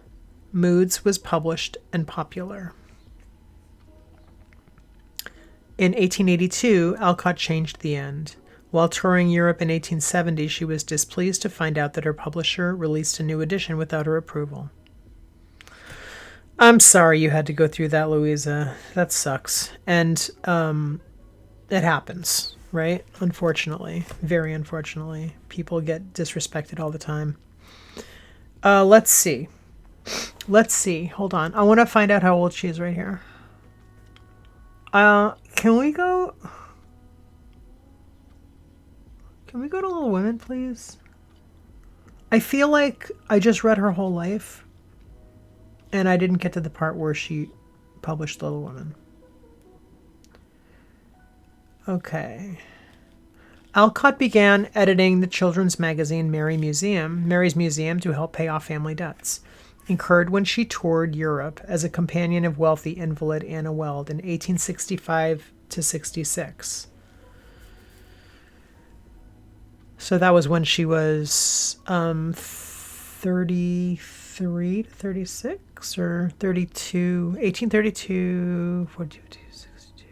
Moods was published and popular. In 1882, Alcott changed the end. While touring Europe in 1870, she was displeased to find out that her publisher released a new edition without her approval. I'm sorry you had to go through that, Louisa. That sucks. And it happens, right? Unfortunately. Very unfortunately. People get disrespected all the time. Let's see. Hold on. I want to find out how old she is right here. Can we go to Little Women, please? I feel like I just read her whole life and I didn't get to the part where she published Little Women. Okay. Alcott began editing the children's magazine Mary's Museum to help pay off family debts, incurred when she toured Europe as a companion of wealthy invalid Anna Weld in 1865 to 66. So that was when she was 33 to 36 or 32, 1832, 42, 62.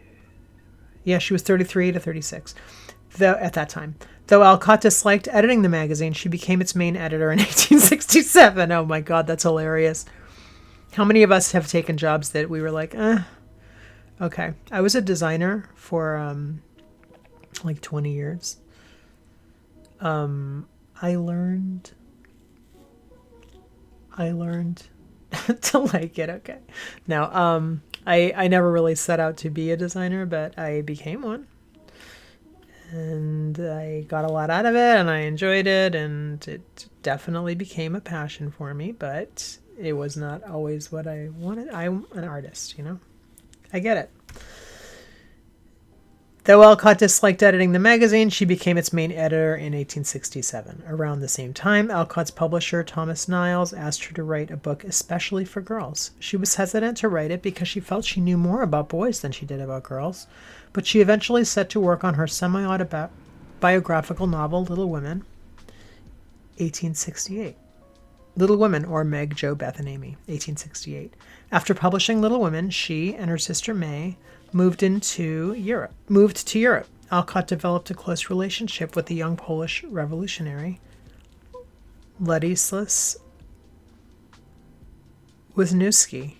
Yeah, she was 33 to 36 at that time. Though Alcott disliked editing the magazine, she became its main editor in 1867. Oh my God, that's hilarious. How many of us have taken jobs that we were like, okay. I was a designer for like 20 years. I learned to like it. Okay. Now, I never really set out to be a designer, but I became one. And I got a lot out of it, and I enjoyed it, and it definitely became a passion for me, but it was not always what I wanted. I'm an artist, you know? I get it. Though Alcott disliked editing the magazine, she became its main editor in 1867. Around the same time, Alcott's publisher, Thomas Niles, asked her to write a book especially for girls. She was hesitant to write it because she felt she knew more about boys than she did about girls, but she eventually set to work on her semi-autobiographical novel, Little Women, 1868. Little Women, or Meg, Jo, Beth, and Amy, 1868. After publishing Little Women, she and her sister May moved to Europe. Alcott developed a close relationship with the young Polish revolutionary Ladislas Wisniewski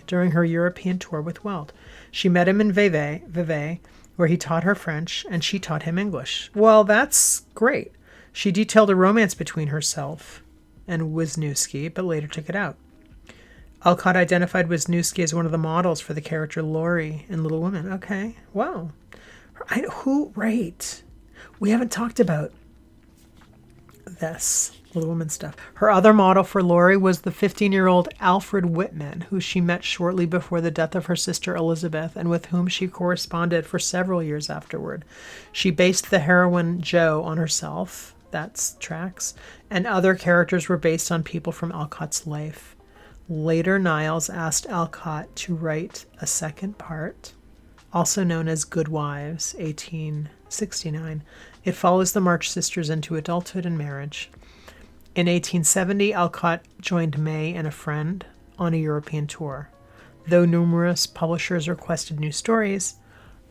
during her European tour with Weld. She met him in Vevey, where he taught her French, and she taught him English. Well, that's great. She detailed a romance between herself and Wisniewski, but later took it out. Alcott identified Wisniewski as one of the models for the character Laurie in Little Women. Okay, wow. Right. We haven't talked about this Little Women stuff. Her other model for Laurie was the 15-year-old Alfred Whitman, who she met shortly before the death of her sister Elizabeth, and with whom she corresponded for several years afterward. She based the heroine Jo on herself. That's tracks. And other characters were based on people from Alcott's life. Later, Niles asked Alcott to write a second part, also known as Good Wives, 1869. It follows the March sisters into adulthood and marriage. In 1870, Alcott joined May and a friend on a European tour. Though numerous publishers requested new stories,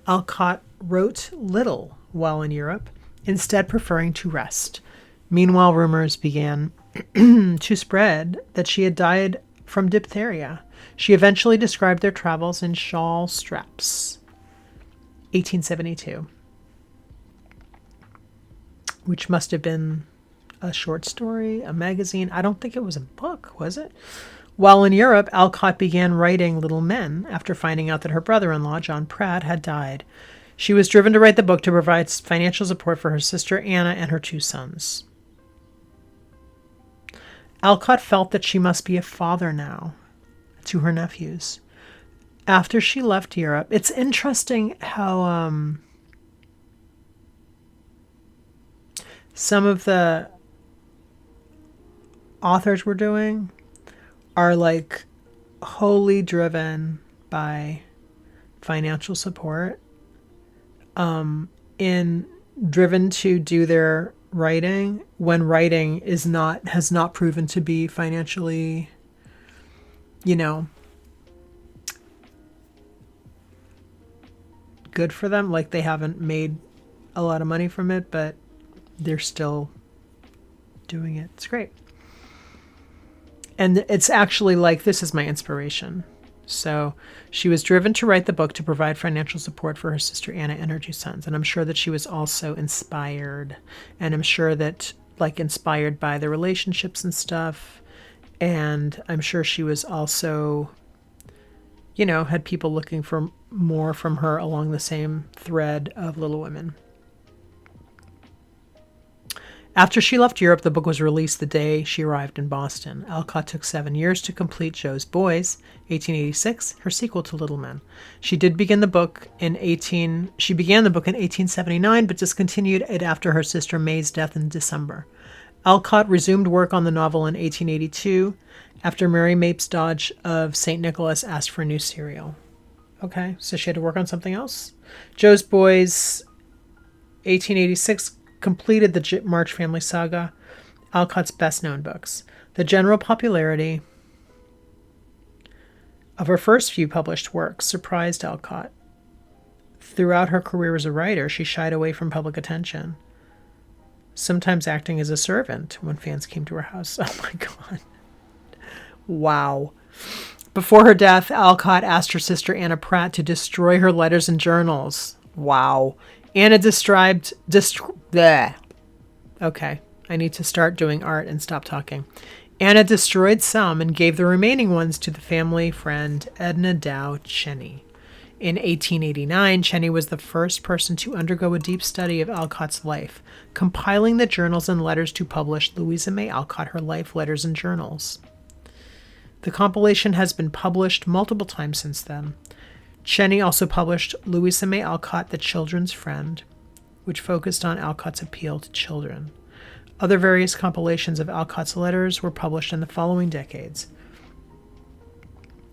Alcott wrote little while in Europe, instead preferring to rest. Meanwhile, rumors began to spread that she had died from diphtheria. She eventually described their travels in Shawl Straps, 1872, which must have been a short story, a magazine. I don't think it was a book, was it? While in Europe, Alcott began writing Little Men after finding out that her brother-in-law, John Pratt, had died. She was driven to write the book to provide financial support for her sister Anna and her 2 sons. Alcott felt that she must be a father now to her nephews. After she left Europe, it's interesting how some of the authors we're doing are like wholly driven by financial support, driven to do their writing when writing has not proven to be financially, good for them. Like they haven't made a lot of money from it, but they're still doing it. It's great. And it's actually like, this is my inspiration. So she was driven to write the book to provide financial support for her sister Anna and her 2 sons. And I'm sure that she was also inspired. And I'm sure that, inspired by the relationships and stuff. And I'm sure she was also, had people looking for more from her along the same thread of Little Women. After she left Europe, the book was released the day she arrived in Boston. Alcott took 7 years to complete Jo's Boys, 1886, her sequel to Little Men. She began the book in 1879, but discontinued it after her sister May's death in December. Alcott resumed work on the novel in 1882 after Mary Mapes Dodge of St. Nicholas asked for a new serial. Okay, so she had to work on something else. Jo's Boys, 1886, completed the March Family Saga, Alcott's best-known books. The general popularity of her first few published works surprised Alcott. Throughout her career as a writer, she shied away from public attention, sometimes acting as a servant when fans came to her house. Oh my God. Wow. Before her death, Alcott asked her sister Anna Pratt to destroy her letters and journals. Wow. Anna Okay, I need to start doing art and stop talking. Anna destroyed some and gave the remaining ones to the family friend Edna Dow Cheney. In 1889, Cheney was the first person to undergo a deep study of Alcott's life, compiling the journals and letters to publish Louisa May Alcott, Her Life, Letters, and Journals. The compilation has been published multiple times since then. Cheney also published Louisa May Alcott, The Children's Friend, which focused on Alcott's appeal to children. Other various compilations of Alcott's letters were published in the following decades.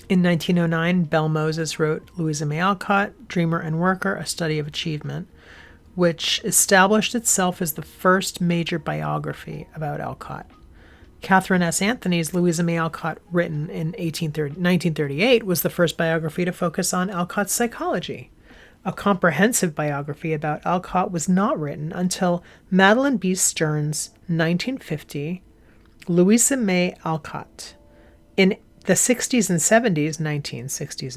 In 1909, Belle Moses wrote Louisa May Alcott, Dreamer and Worker, A Study of Achievement, which established itself as the first major biography about Alcott. Catherine S. Anthony's Louisa May Alcott, written in 1938, was the first biography to focus on Alcott's psychology. A comprehensive biography about Alcott was not written until Madeline B. Stern's 1950 Louisa May Alcott. In the 1960s and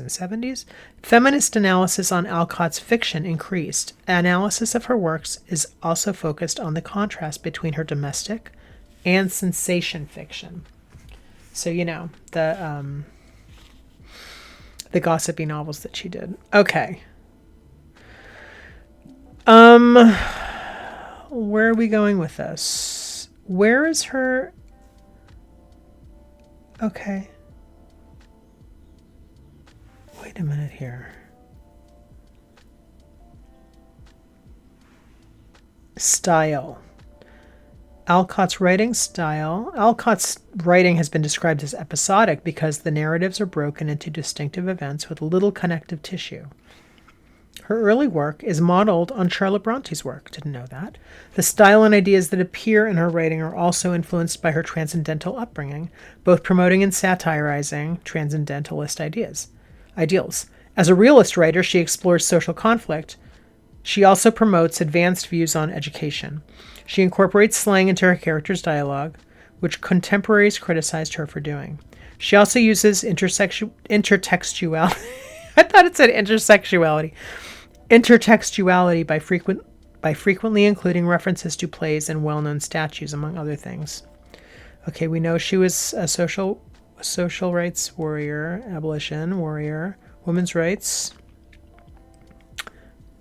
70s, feminist analysis on Alcott's fiction increased. Analysis of her works is also focused on the contrast between her domestic and sensation fiction. So, the gossipy novels that she did. Okay. Where are we going with this? Where is her... Okay. Wait a minute here. Style. Alcott's writing style. Alcott's writing has been described as episodic because the narratives are broken into distinctive events with little connective tissue. Her early work is modeled on Charlotte Bronte's work. Didn't know that. The style and ideas that appear in her writing are also influenced by her transcendental upbringing, both promoting and satirizing transcendentalist ideals. As a realist writer, she explores social conflict. She also promotes advanced views on education. She incorporates slang into her characters' dialogue, which contemporaries criticized her for doing. She also uses intertextuality. I thought it said intersexuality. Intertextuality by frequently including references to plays and well-known statues, among other things. Okay, we know she was a social rights warrior, abolition warrior, women's rights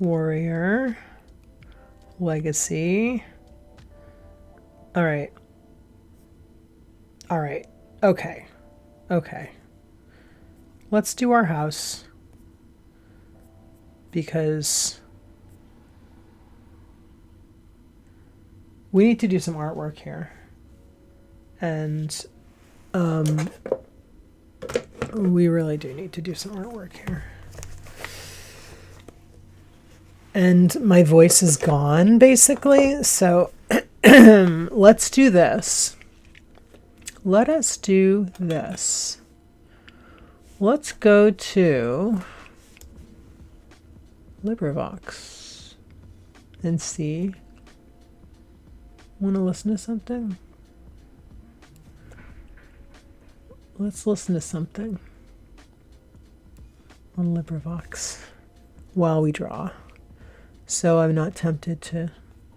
warrior, legacy. All right. Okay. Let's do our house, because we need to do some artwork here. And we really do need to do some artwork here. And my voice is gone, basically. So let's do this. Let us do this. Let's go to Librivox and see. Want to listen to something? Let's listen to something on Librivox while we draw, so I'm not tempted to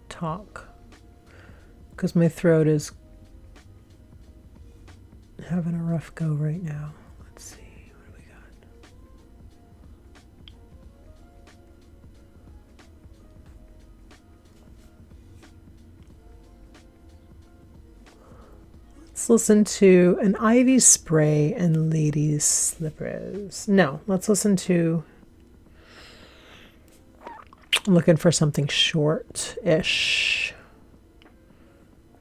talk, because my throat is having a rough go right now. Let's see, what do we got? Let's listen to An Ivy Spray and Ladies Slippers. No, let's listen to, I'm looking for something short-ish.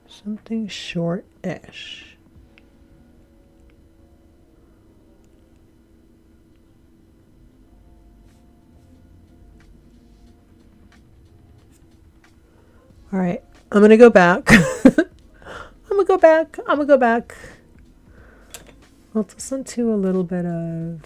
Something short-ish. All right, I'm going to go back. I'm gonna go back. Let's listen to a little bit of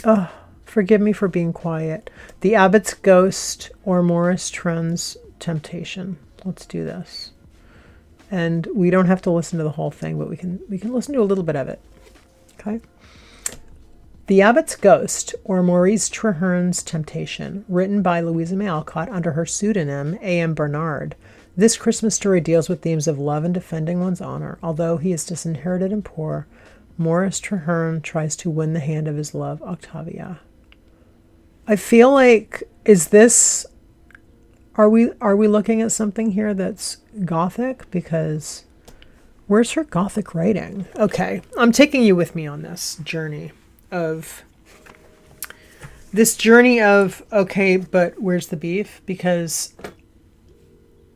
oh, forgive me for being quiet. The Abbot's Ghost or Morris Trun's Temptation. Let's do this. And we don't have to listen to the whole thing, but we can listen to a little bit of it. Okay? The Abbot's Ghost, or Maurice Treherne's Temptation, written by Louisa May Alcott under her pseudonym A.M. Bernard. This Christmas story deals with themes of love and defending one's honor. Although he is disinherited and poor, Maurice Treherne tries to win the hand of his love, Octavia. I feel like, are we looking at something here that's Gothic? Because where's her Gothic writing? Okay, I'm taking you with me on this journey. Okay, but where's the beef? Because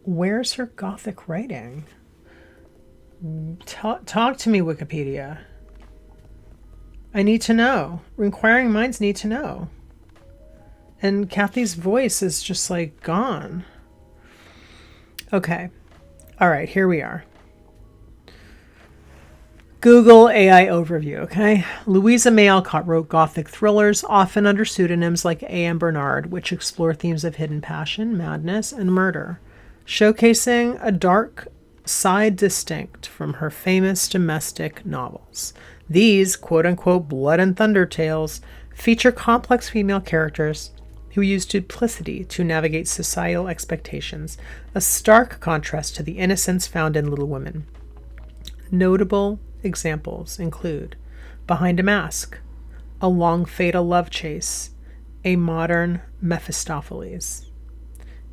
where's her Gothic writing? Talk to me, Wikipedia. I need to know. Inquiring minds need to know. And Kathy's voice is just like gone. Okay. All right, here we are. Google AI overview, okay? Louisa May Alcott wrote Gothic thrillers, often under pseudonyms like A.M. Bernard, which explore themes of hidden passion, madness, and murder, showcasing a dark side distinct from her famous domestic novels. These, quote-unquote, blood and thunder tales feature complex female characters who use duplicity to navigate societal expectations, a stark contrast to the innocence found in Little Women. Notable examples include Behind a Mask, A Long Fatal Love Chase, A Modern Mephistopheles.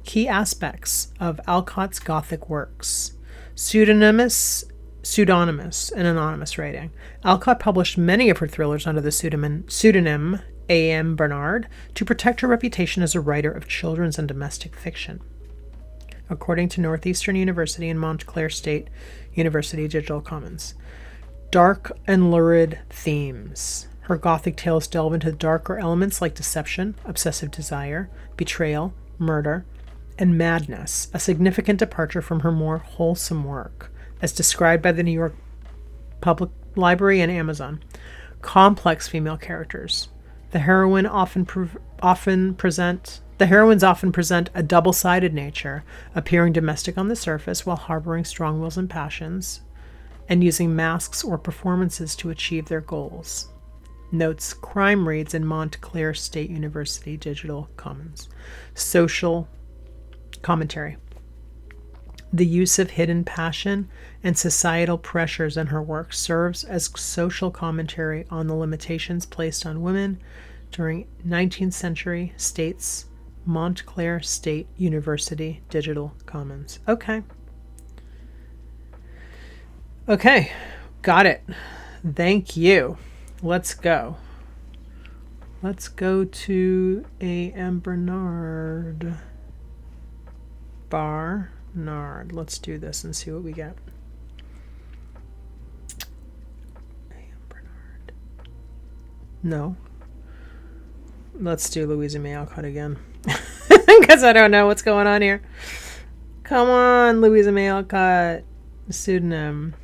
Key aspects of Alcott's Gothic works: pseudonymous and anonymous writing. Alcott published many of her thrillers under the pseudonym A.M. Bernard to protect her reputation as a writer of children's and domestic fiction. According to Northeastern University and Montclair State University Digital Commons. Dark and lurid themes. Her Gothic tales delve into darker elements like deception, obsessive desire, betrayal, murder, and madness, a significant departure from her more wholesome work, as described by the New York Public Library and Amazon. complex female characters. The heroines often present a double-sided nature, appearing domestic on the surface while harboring strong wills and passions, and using masks or performances to achieve their goals. Notes crime reads in Montclair State University Digital Commons. Social commentary. The use of hidden passion and societal pressures in her work serves as social commentary on the limitations placed on women during 19th century states. Montclair State University Digital Commons. Okay. Okay. Got it. Thank you. Let's go. Let's go to A.M. Bernard. Barnard. Let's do this and see what we get. A.M. Bernard. No. Let's do Louisa May Alcott again. Because I don't know what's going on here. Come on, Louisa May Alcott. Pseudonym.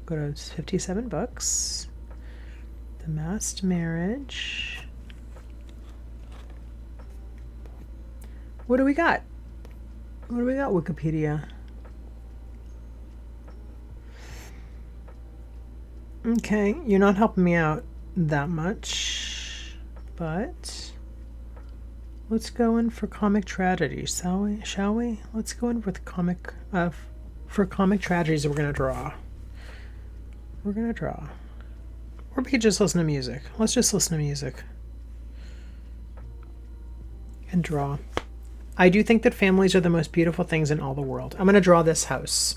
Go to 57 books. The Masked Marriage. What do we got? What do we got, Wikipedia? Okay, you're not helping me out that much, but let's go in for comic tragedies, shall we? Let's go in with for comic tragedies. We're gonna draw. Or we could just listen to music. Let's just listen to music and draw. I do think that families are the most beautiful things in all the world. I'm gonna draw this house,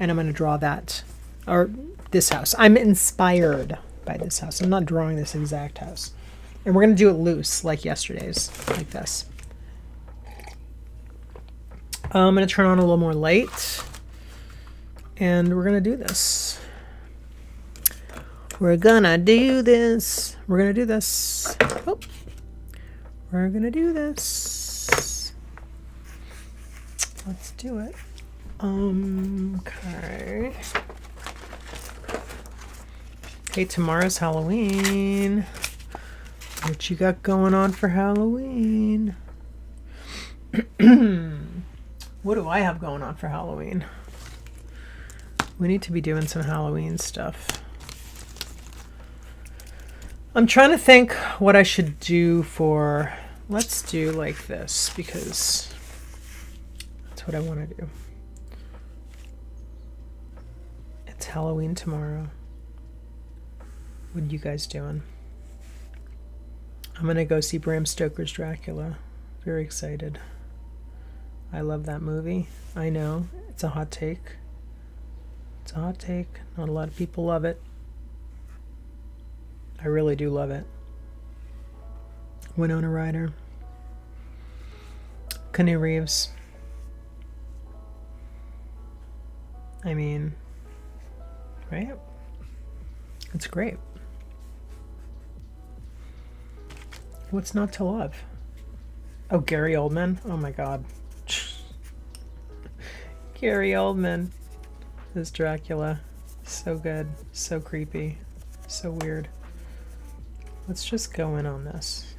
and I'm gonna draw that, or this house. I'm inspired by this house. I'm not drawing this exact house. And we're going to do it loose, like yesterday's, like this. I'm going to turn on a little more light. And we're going to do this. We're going to do this. We're going to do this. Oh. We're going to do this. Let's do it. Okay. Okay, tomorrow's Halloween. What you got going on for Halloween? What do I have going on for Halloween? We need to be doing some Halloween stuff. I'm trying to think what I should do for... Let's do like this, because that's what I want to do. It's Halloween tomorrow. What are you guys doing? I'm going to go see Bram Stoker's Dracula. Very excited. I love that movie. I know. It's a hot take. It's a hot take. Not a lot of people love it. I really do love it. Winona Ryder. Keanu Reeves. I mean, right? It's great. What's not to love? Oh, Gary Oldman. Oh my God. Gary Oldman is Dracula. So good. So creepy. So weird. Let's just go in on this.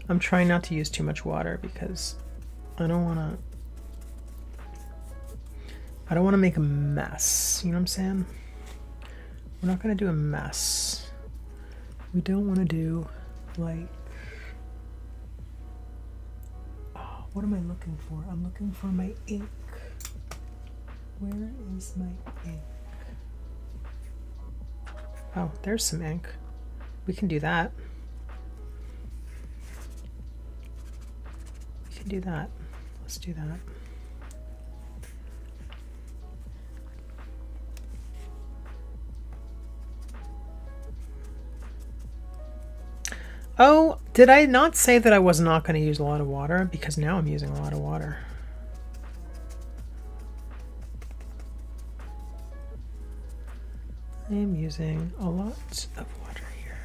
I'm trying not to use too much water because I don't want to make a mess. You know what I'm saying? We're not going to do a mess. We don't want to do like, oh, what am I looking for? I'm looking for my ink. Where is my ink? Oh, there's some ink. We can do that. We can do that. Let's do that. Oh, did I not say that I was not going to use a lot of water? Because now I'm using a lot of water. I am using a lot of water here.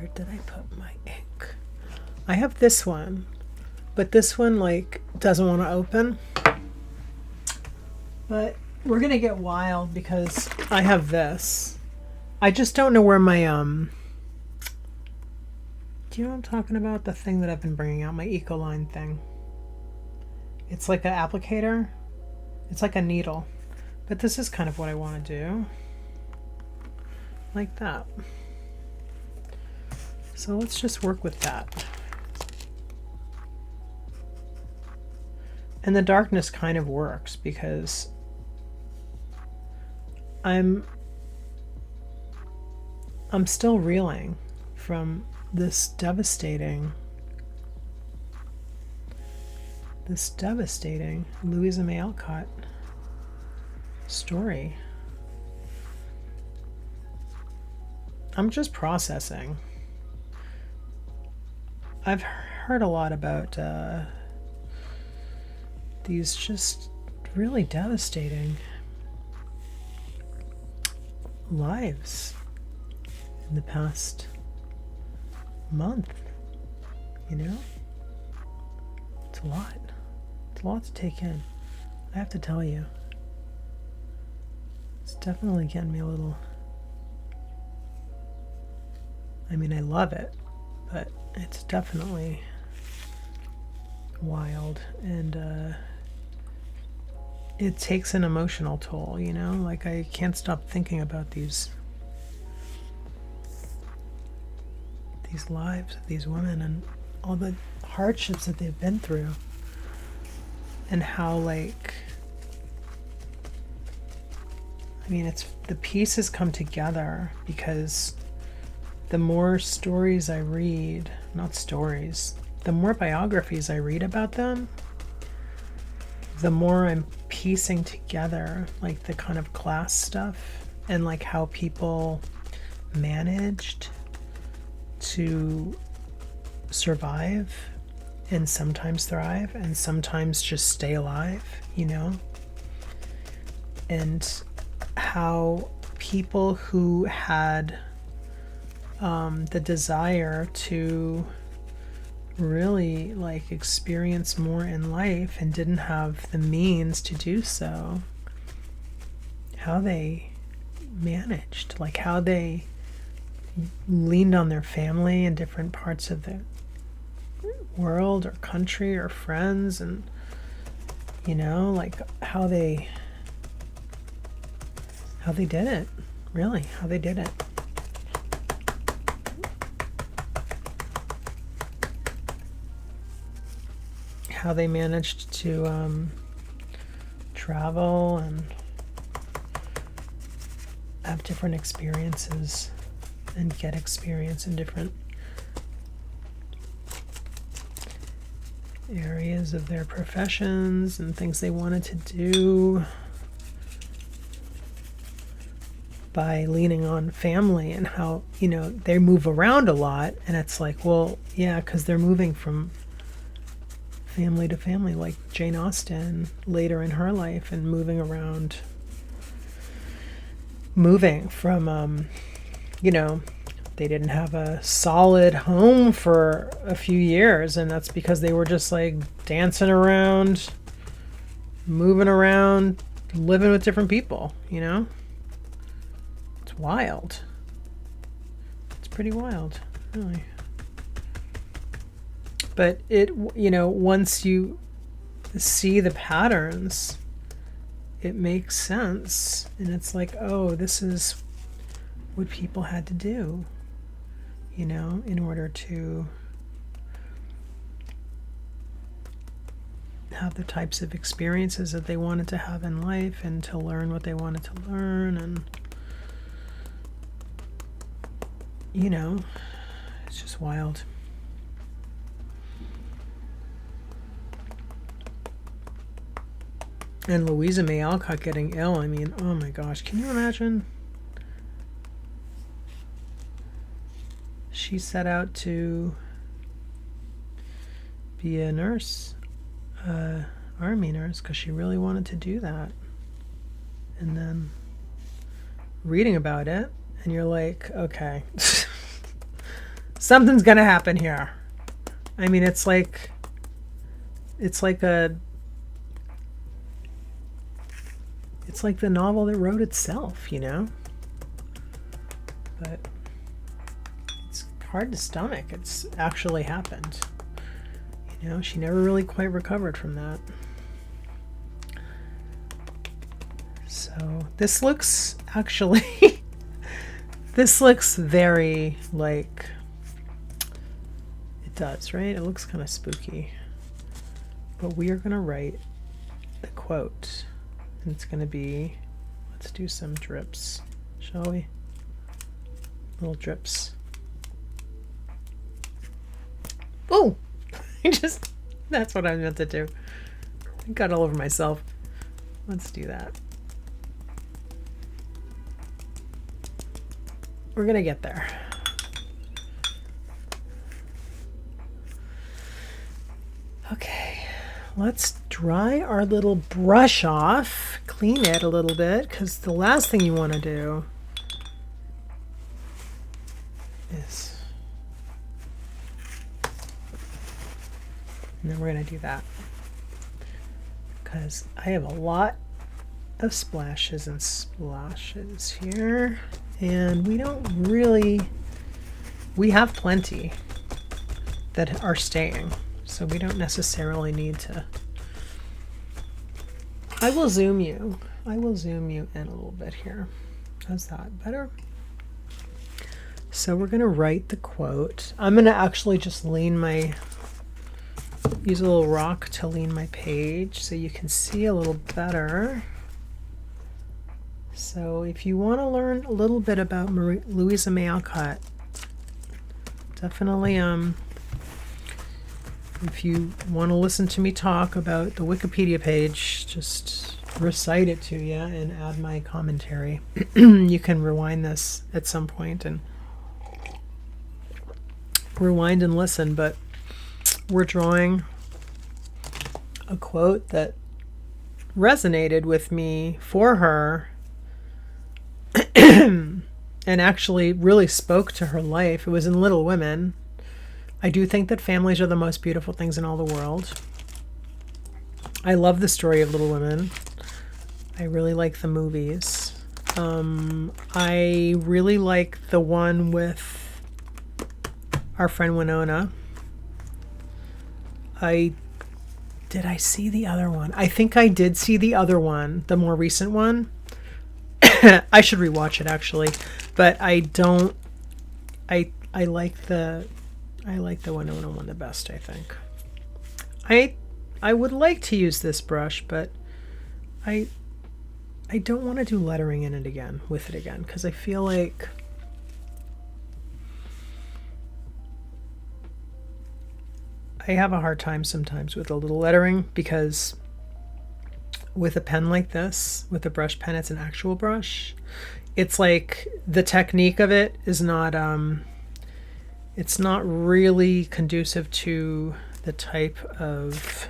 Where did I put my ink? I have this one, but this one like doesn't want to open. But we're gonna get wild because I have this. I just don't know where my do you know what I'm talking about? The thing that I've been bringing out, my Ecoline thing. It's like an applicator. It's like a needle. But this is kind of what I want to do. Like that. So let's just work with that. And the darkness kind of works because I'm still reeling from this devastating Louisa May Alcott story. I'm just processing. I've heard a lot about these just really devastating lives in the past month, you know? It's a lot. It's a lot to take in. I have to tell you. It's definitely getting me a little... I mean, I love it, but it's definitely wild, and it takes an emotional toll, you know? Like, I can't stop thinking about these lives of these women and all the hardships that they've been through, and how, like, I mean, it's the pieces come together because the more stories I read, not stories, the more biographies I read about them, the more I'm piecing together like the kind of class stuff and like how people managed to survive and sometimes thrive and sometimes just stay alive, you know? And how people who had the desire to really like experience more in life and didn't have the means to do so, how they managed, like how they leaned on their family in different parts of the world or country or friends, and you know, like how they did it, really, how they did it. How they managed to travel and have different experiences and get experience in different areas of their professions and things they wanted to do by leaning on family, and how, you know, they move around a lot, and it's like, well, yeah, because they're moving from family to family, like Jane Austen later in her life, and moving from you know, they didn't have a solid home for a few years, and that's because they were just like dancing around, moving around, living with different people, you know? It's wild. It's pretty wild, really. But it, you know, once you see the patterns, it makes sense. And it's like, oh, this is what people had to do, you know, in order to have the types of experiences that they wanted to have in life and to learn what they wanted to learn. And, you know, it's just wild. And Louisa May Alcott getting ill, I mean, oh my gosh, can you imagine? She set out to be a nurse, army nurse, because she really wanted to do that. And then reading about it, and you're like, okay. Something's gonna happen here. I mean, it's like the novel that wrote itself, you know? But it's hard to stomach. It's actually happened. You know, she never really quite recovered from that. So this looks actually, this looks very like, it does, right? It looks kind of spooky. But we are going to write the quote. And it's going to be, let's do some drips, shall we? Little drips. Oh! That's what I meant to do. I got all over myself. Let's do that. We're gonna get there. Okay, let's dry our little brush off, clean it a little bit, because the last thing you want to do is, and then we're going to do that because I have a lot of splashes and splashes here, and we have plenty that are staying, so we don't necessarily need to. I will zoom you in a little bit here. How's that better? So we're going to write the quote. I'm going to actually just use a little rock to lean my page so you can see a little better. So if you want to learn a little bit about Louisa May Alcott, definitely if you want to listen to me talk about the Wikipedia page, just recite it to you and add my commentary. You can rewind this at some point and rewind and listen, but we're drawing a quote that resonated with me for her and actually really spoke to her life. It was in Little Women. I do think that families are the most beautiful things in all the world. I love the story of Little Women. I really like the movies. I really like the one with our friend Winona. Did I see the other one? I think I did see the other one, the more recent one. I should rewatch it actually, but I like the Winona one the best, I think. I would like to use this brush, but I don't want to do lettering in it again, with it again, because I feel like I have a hard time sometimes with a little lettering, because with a pen like this, with a brush pen, it's an actual brush. It's like the technique of it is not, it's not really conducive to the type of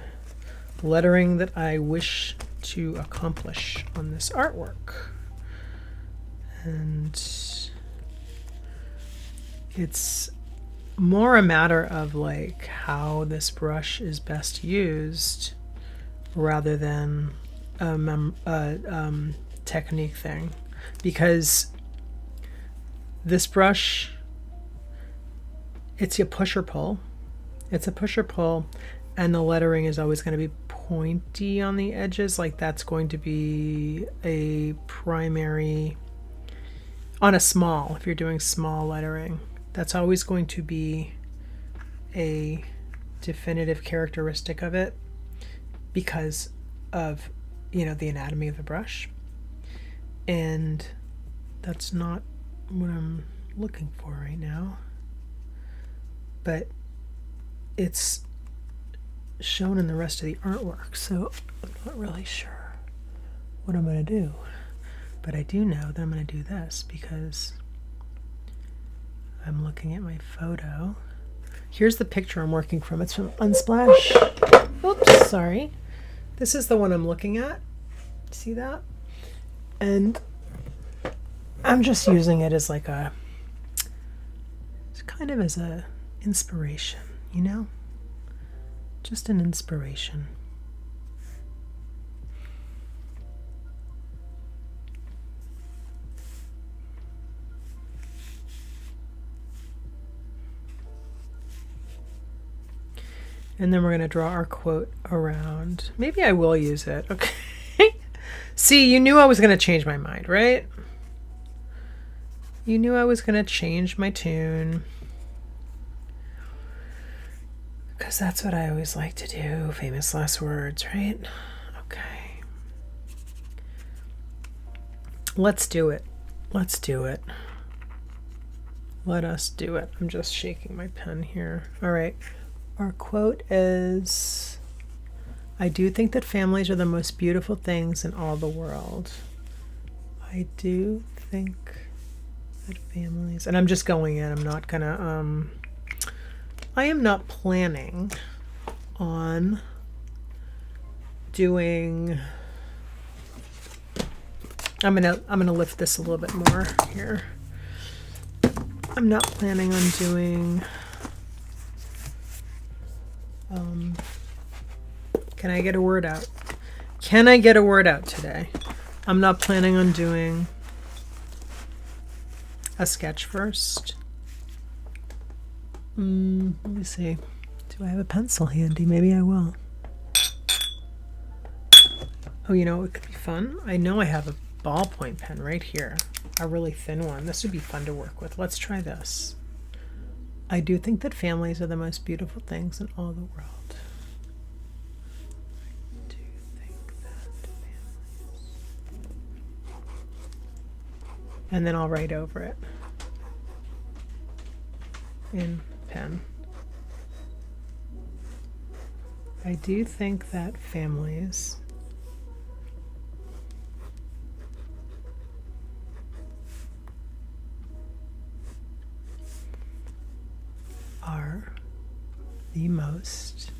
lettering that I wish to accomplish on this artwork. And it's more a matter of like how this brush is best used rather than a technique thing, because this brush, it's a push or pull. It's a push or pull, and the lettering is always going to be pointy on the edges. Like that's going to be a primary on a small, if you're doing small lettering, that's always going to be a definitive characteristic of it because of, you know, the anatomy of the brush. And that's not what I'm looking for right now. But it's shown in the rest of the artwork, so I'm not really sure what I'm going to do. But I do know that I'm going to do this because I'm looking at my photo. Here's the picture I'm working from. It's from Unsplash. Oops, sorry. This is the one I'm looking at. See that? And I'm just using it as like a, it's kind of as a inspiration, you know? Just an inspiration. And then we're going to draw our quote around. Maybe I will use it. Okay. See, you knew I was going to change my mind, right? You knew I was going to change my tune. Because that's what I always like to do. Famous last words, right? Okay. Let's do it. Let's do it. Let us do it. I'm just shaking my pen here. All right. Our quote is, I do think that families are the most beautiful things in all the world. I do think that families, and I'm just going in, I'm not gonna, I am not planning on doing, I'm gonna lift this a little bit more here. I'm not planning on doing, can I get a word out? Can I get a word out today? I'm not planning on doing a sketch first. Let me see. Do I have a pencil handy? Maybe I will. Oh, you know what could be fun? I know I have a ballpoint pen right here. A really thin one. This would be fun to work with. Let's try this. I do think that families are the most beautiful things in all the world. I do think that families. And then I'll write over it in pen. I do think that families are the most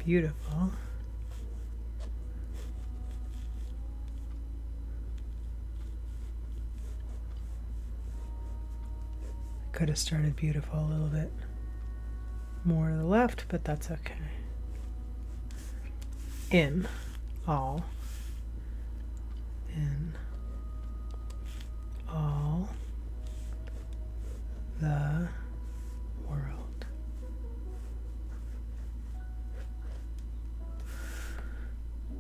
beautiful I could have started beautiful a little bit more to the left, but that's okay. In all the world.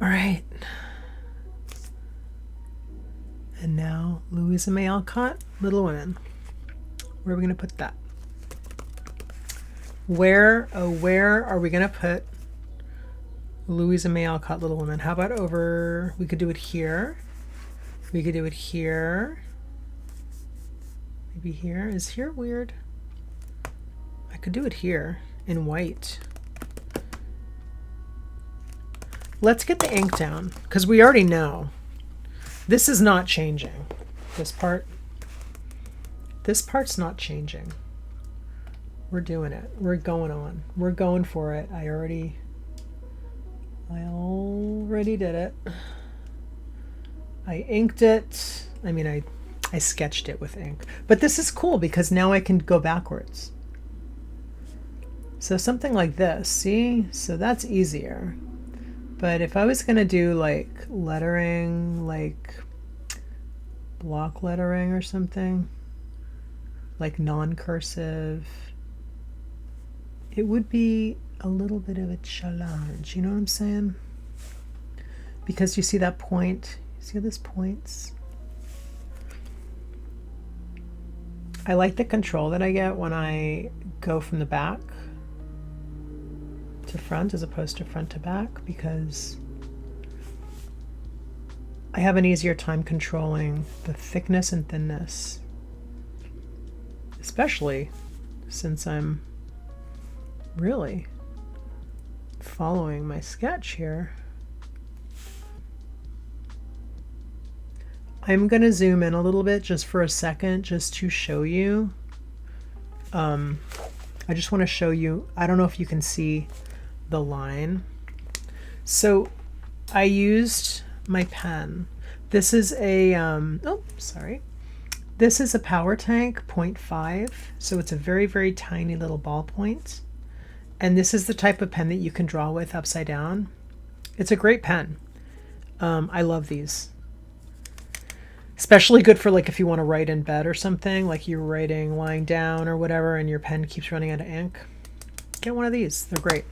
All right. And now Louisa May Alcott, Little Women. Where are we going to put that? Where are we going to put Louisa May Alcott, Little Women? How about over, we could do it here. We could do it here. Maybe here. Is here weird? I could do it here in white. Let's get the ink down because we already know. This is not changing. This part's not changing. We're doing it. We're going on. We're going for it. I already did it. I inked it. I mean, I sketched it with ink. But this is cool because now I can go backwards. So something like this, see? So that's easier. But if I was going to do like lettering, like block lettering or something, like non-cursive, it would be a little bit of a challenge, you know what I'm saying? Because you see that point? See how this points? I like the control that I get when I go from the back to front as opposed to front to back, because I have an easier time controlling the thickness and thinness, especially since I'm really following my sketch here. I'm going to zoom in a little bit just for a second, just to show you. I just want to show you, I don't know if you can see the line. So I used my pen. This is a, This is a Power Tank 0.5, so it's a very, very tiny little ballpoint. And this is the type of pen that you can draw with upside down. It's a great pen. I love these. Especially good for like if you want to write in bed or something, like you're writing lying down or whatever and your pen keeps running out of ink. Get one of these. They're great.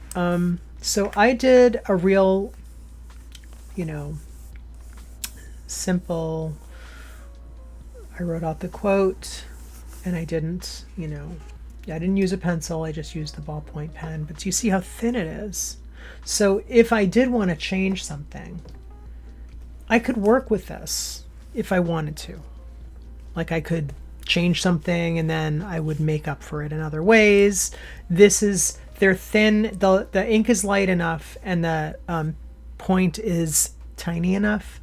So I did a real, simple, I wrote out the quote and I didn't, I didn't use a pencil. I just used the ballpoint pen. But you see how thin it is? So if I did want to change something, I could work with this if I wanted to. Like I could change something and then I would make up for it in other ways. They're thin, the ink is light enough and the point is tiny enough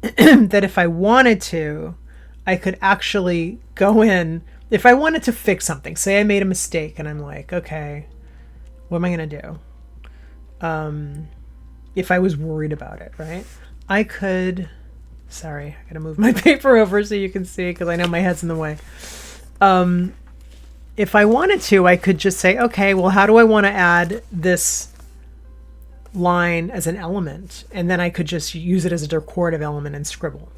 that if I wanted to, I could actually go in. If I wanted to fix something, say I made a mistake and I'm like, okay, what am I going to do? If I was worried about it, right? I could, sorry, I got to move my paper over so you can see because I know my head's in the way. If I wanted to, I could just say, okay, well, how do I want to add this line as an element? And then I could just use it as a decorative element and scribble.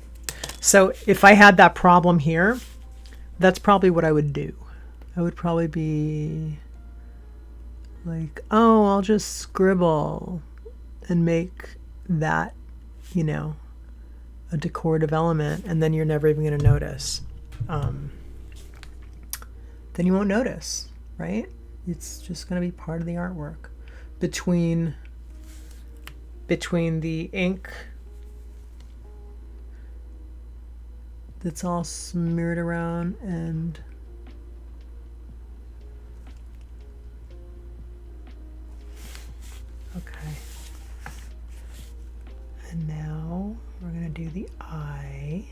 So if I had that problem here, that's probably what I would do. I would probably be like, oh, I'll just scribble and make that, a decorative element, and then you're never even going to notice. Then you won't notice, right? It's just going to be part of the artwork. Between the ink that's all smeared around and okay. And now we're going to do the eye.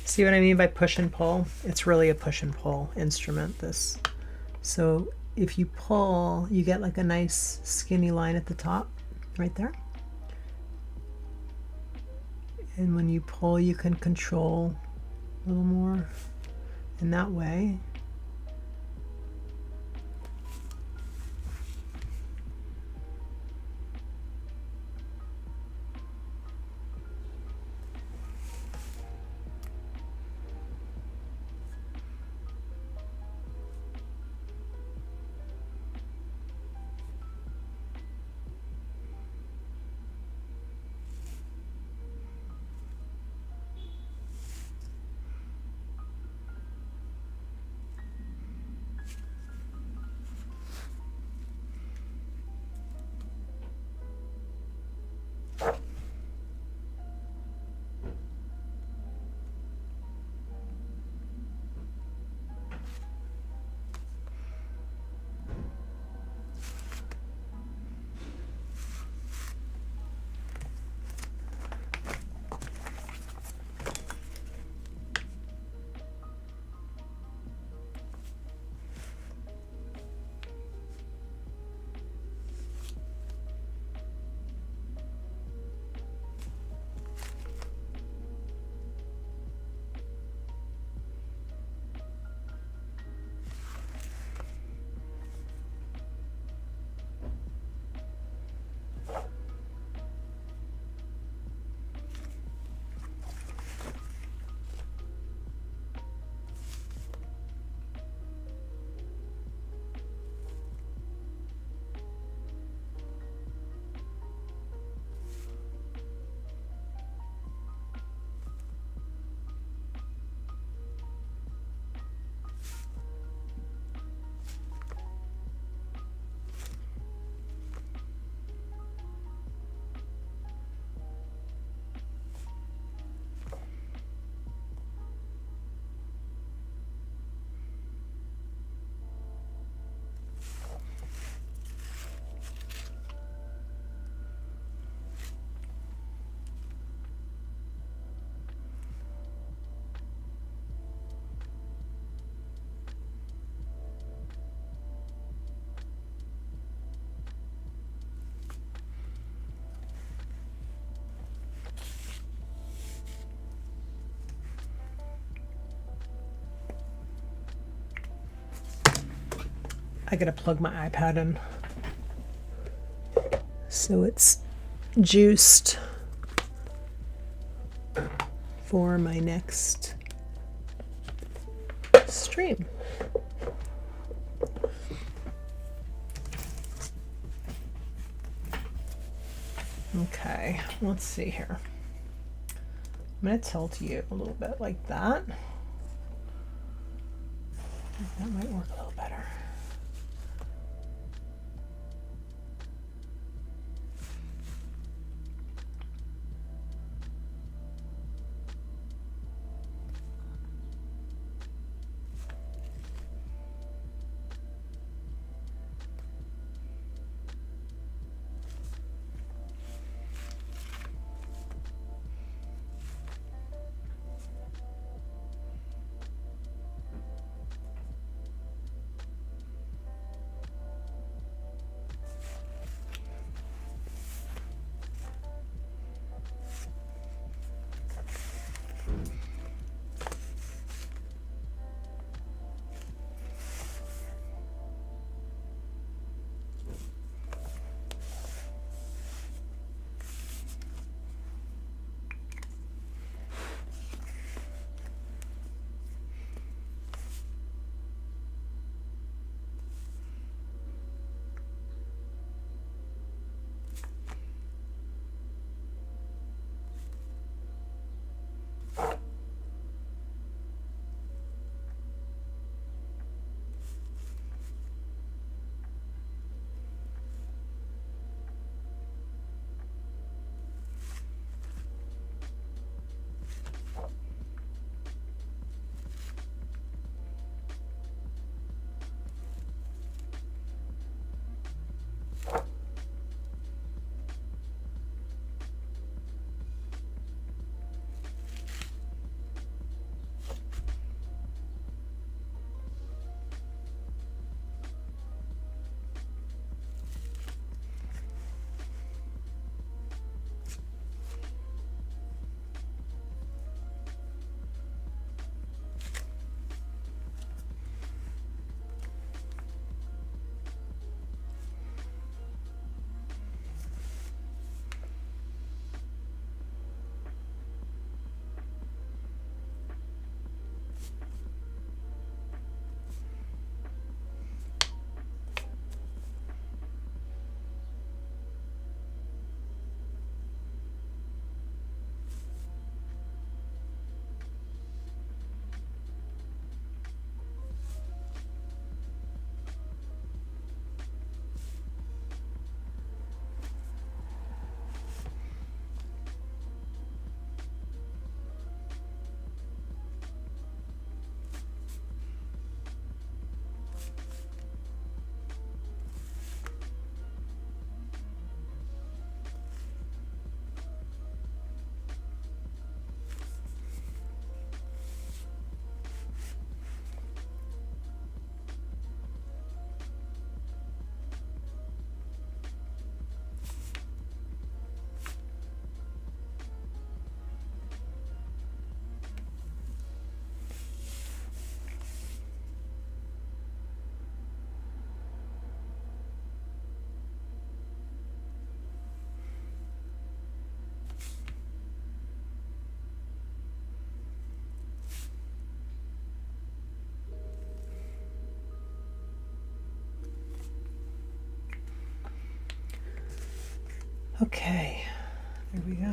See what I mean by push and pull? It's really a push and pull instrument, this. So if you pull, you get like a nice skinny line at the top, right there. And when you pull, you can control a little more in that way. I gotta plug my iPad in so it's juiced for my next stream. Okay, let's see here. I'm going to tilt you a little bit like that. That might work a little better. Okay, there we go.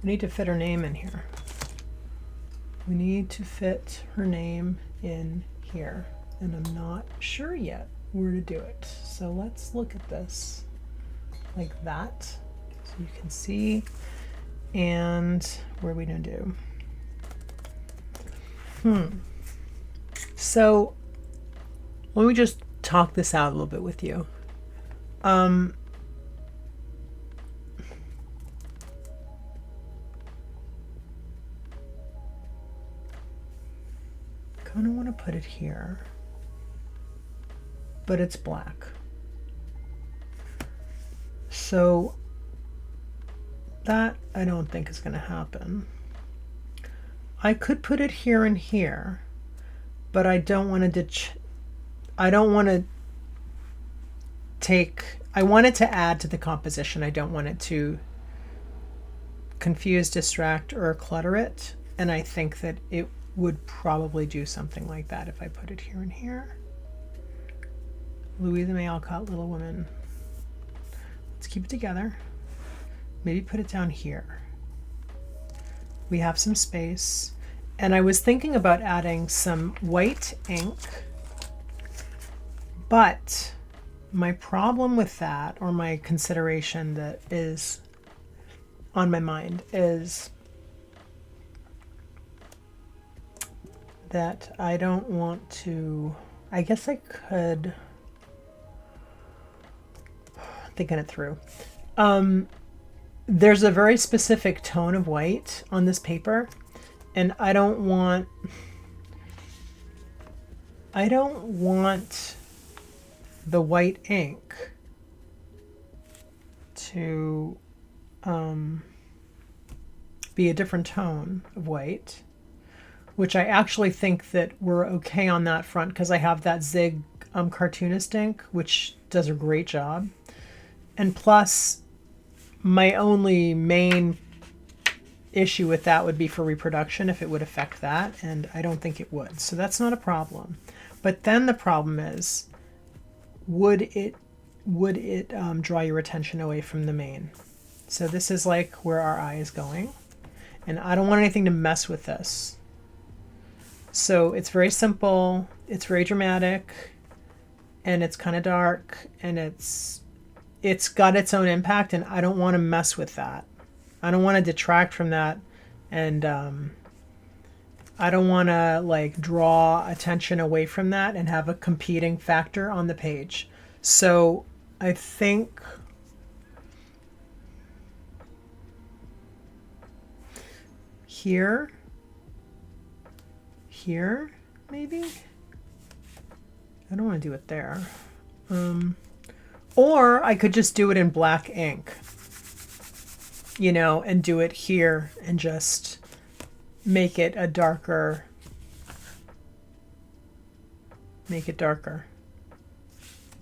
We need to fit her name in here. We need to fit her name in here, and I'm not sure yet where to do it. So let's look at this like that, so you can see. And what are we gonna do? So let me just talk this out a little bit with you. I don't want to put it here, but it's black. So that I don't think is going to happen. I could put it here and here, but I don't want to I don't want to I want it to add to the composition. I don't want it to confuse, distract, or clutter it. And I think that it would probably do something like that if I put it here and here. Louisa May Alcott, Little Woman. Let's keep it together. Maybe put it down here. We have some space. And I was thinking about adding some white ink, but my problem with that, or my consideration that is on my mind, is that I don't want to, I guess I could, thinking it through. There's a very specific tone of white on this paper, and I don't want the white ink to be a different tone of white, which I actually think that we're okay on that front because I have that Zig cartoonist ink, which does a great job. And plus, my only main issue with that would be for reproduction, if it would affect that, and I don't think it would. So that's not a problem. But then the problem is, would it draw your attention away from the main? So this is like where our eye is going, and I don't want anything to mess with this. So it's very simple, it's very dramatic, and it's kind of dark, and it's got its own impact, and I don't want to mess with that. I don't want to detract from that, and I don't want to like draw attention away from that and have a competing factor on the page. So I think here, maybe? I don't want to do it there. Or I could just do it in black ink, you know, and do it here and just make it a darker,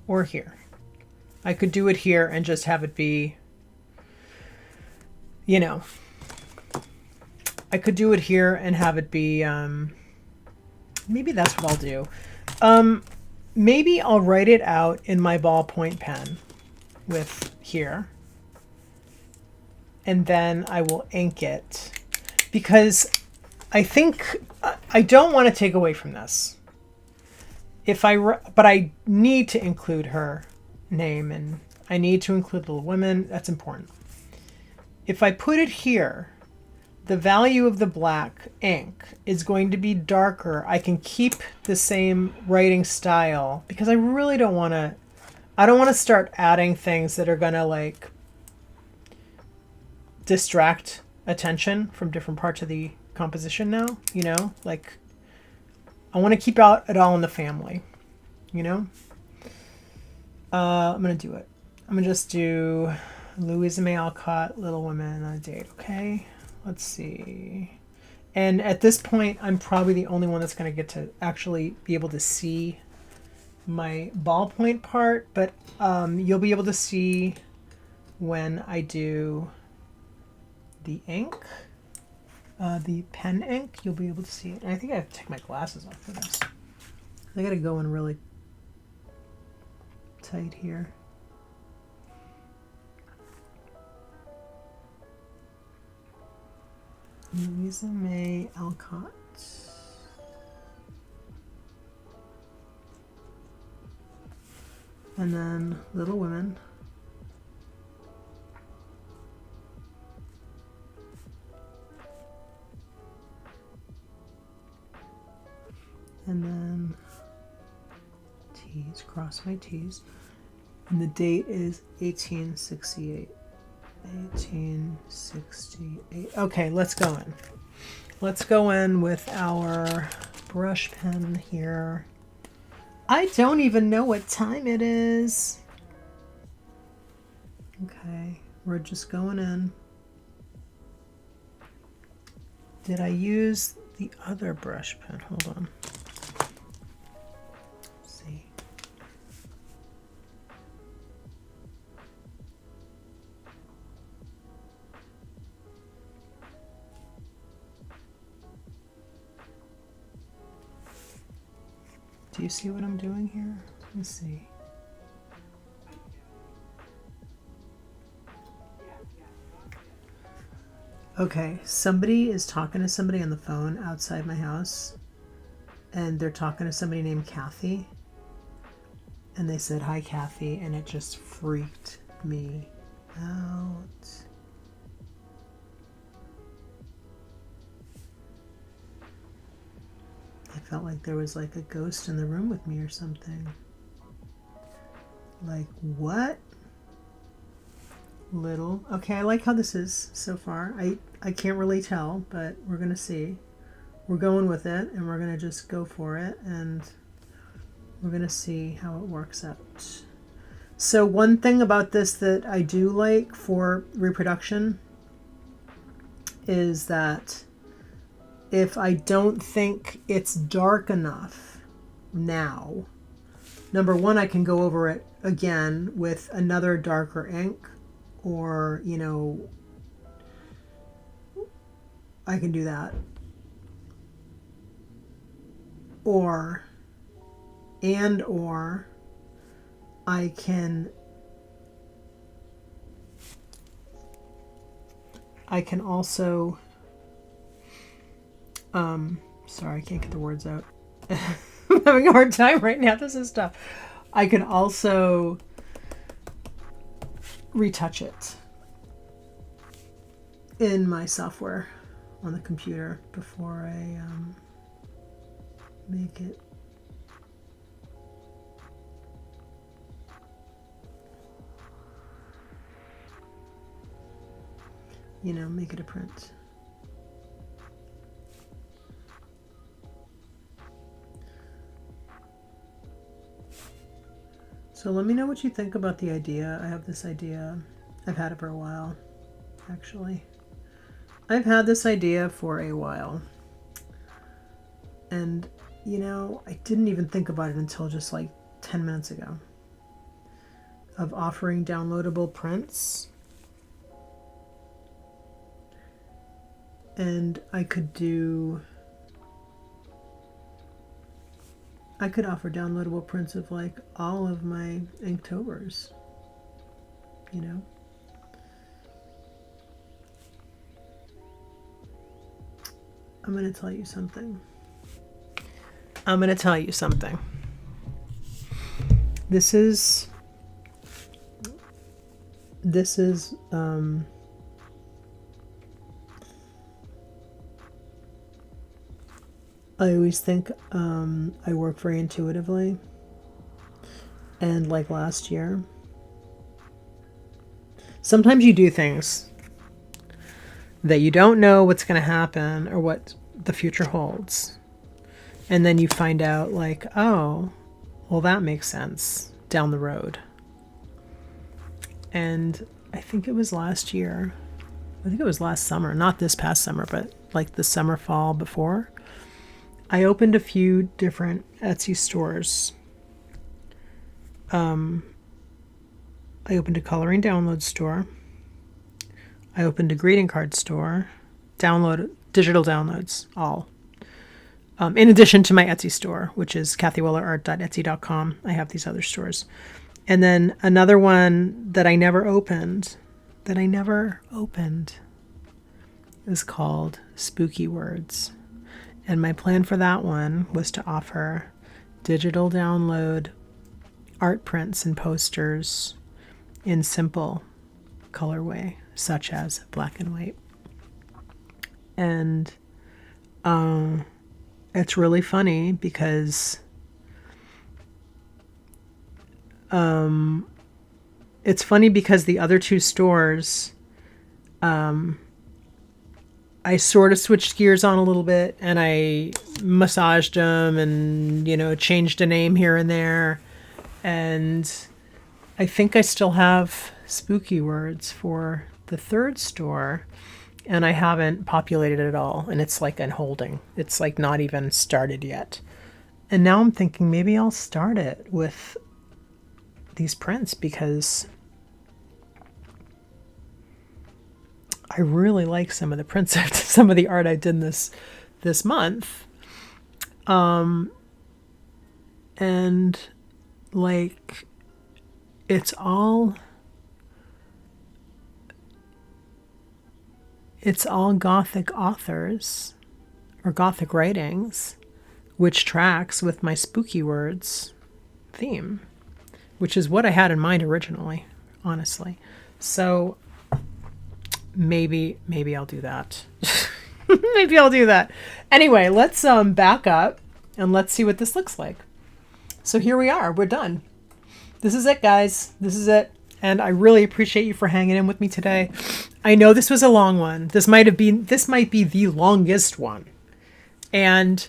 or here. I could do it here and just have it be, you know, I could do it here and have it be, maybe that's what I'll do. Maybe I'll write it out in my ballpoint pen with here, and then I will ink it, because I think I don't want to take away from this. But I need to include her name, and I need to include Little Women. That's important. If I put it here, the value of the black ink is going to be darker. I can keep the same writing style because I really don't want to, I don't want to start adding things that are going to like distract attention from different parts of the composition now, you know, like I want to keep out it all in the family, you know. I'm going to do it. I'm going to just do Louisa May Alcott, Little Women on a date, okay? Let's see. And at this point, I'm probably the only one that's going to get to actually be able to see my ballpoint part, but you'll be able to see when I do the ink, the pen ink, you'll be able to see it. And I think I have to take my glasses off for this. I got to go in really tight here. Louisa May Alcott. And then Little Women. And then T's, cross my T's. And the date is 1868. 1868. Okay, let's go in. Let's go in with our brush pen here. I don't even know what time it is. Okay, we're just going in. Did I use the other brush pen? Hold on. Let's see. Do you see what I'm doing here? Let's see. Okay, somebody is talking to somebody on the phone outside my house, and they're talking to somebody named Kathy, and they said, "Hi, Kathy," and it just freaked me out. I felt like there was like a ghost in the room with me or something. Like, what? Little. Okay, I like how this is so far. I can't really tell, but we're gonna see. We're going with it, and we're gonna just go for it, and we're gonna see how it works out. So one thing about this that I do like for reproduction is that if I don't think it's dark enough now, number one, I can go over it again with another darker ink, or, you know, I can do that. Or I can also sorry, I can't get the words out. I'm having a hard time right now. This is tough. I can also retouch it in my software on the computer before I make it. You know, make it a print. So let me know what you think about the idea. I have this idea. I've had it for a while, actually. I've had this idea for a while. And, you know, I didn't even think about it until just like 10 minutes ago. Of offering downloadable prints. And I could offer downloadable prints of like all of my Inktobers, you know. I'm going to tell you something. This is I always think I work very intuitively, and like last year, sometimes you do things that you don't know what's going to happen or what the future holds, and then you find out like, oh, well, that makes sense down the road. And I think it was last year, I think it was last summer, not this past summer, but like the summer, fall before, I opened a few different Etsy stores. I opened a coloring download store. I opened a greeting card store. Digital downloads, all. In addition to my Etsy store, which is kathywellerart.etsy.com. I have these other stores. And then another one that I never opened, is called Spooky Words. And my plan for that one was to offer digital download art prints and posters in simple colorway, such as black and white. And it's really funny because the other two stores, I sort of switched gears on a little bit, and I massaged them and, you know, changed a name here and there. And I think I still have Spooky Words for the third store, and I haven't populated it at all. And it's like in holding. It's like not even started yet. And now I'm thinking maybe I'll start it with these prints because I really like some of the prints, some of the art I did this month. And like, it's all Gothic authors or Gothic writings, which tracks with my spooky words theme, which is what I had in mind originally, honestly. So maybe I'll do that. Maybe I'll do that. Anyway, let's back up and let's see what this looks like. So here we are. We're done. This is it, guys. This is it. And I really appreciate you for hanging in with me today. I know this was a long one. This might be the longest one. And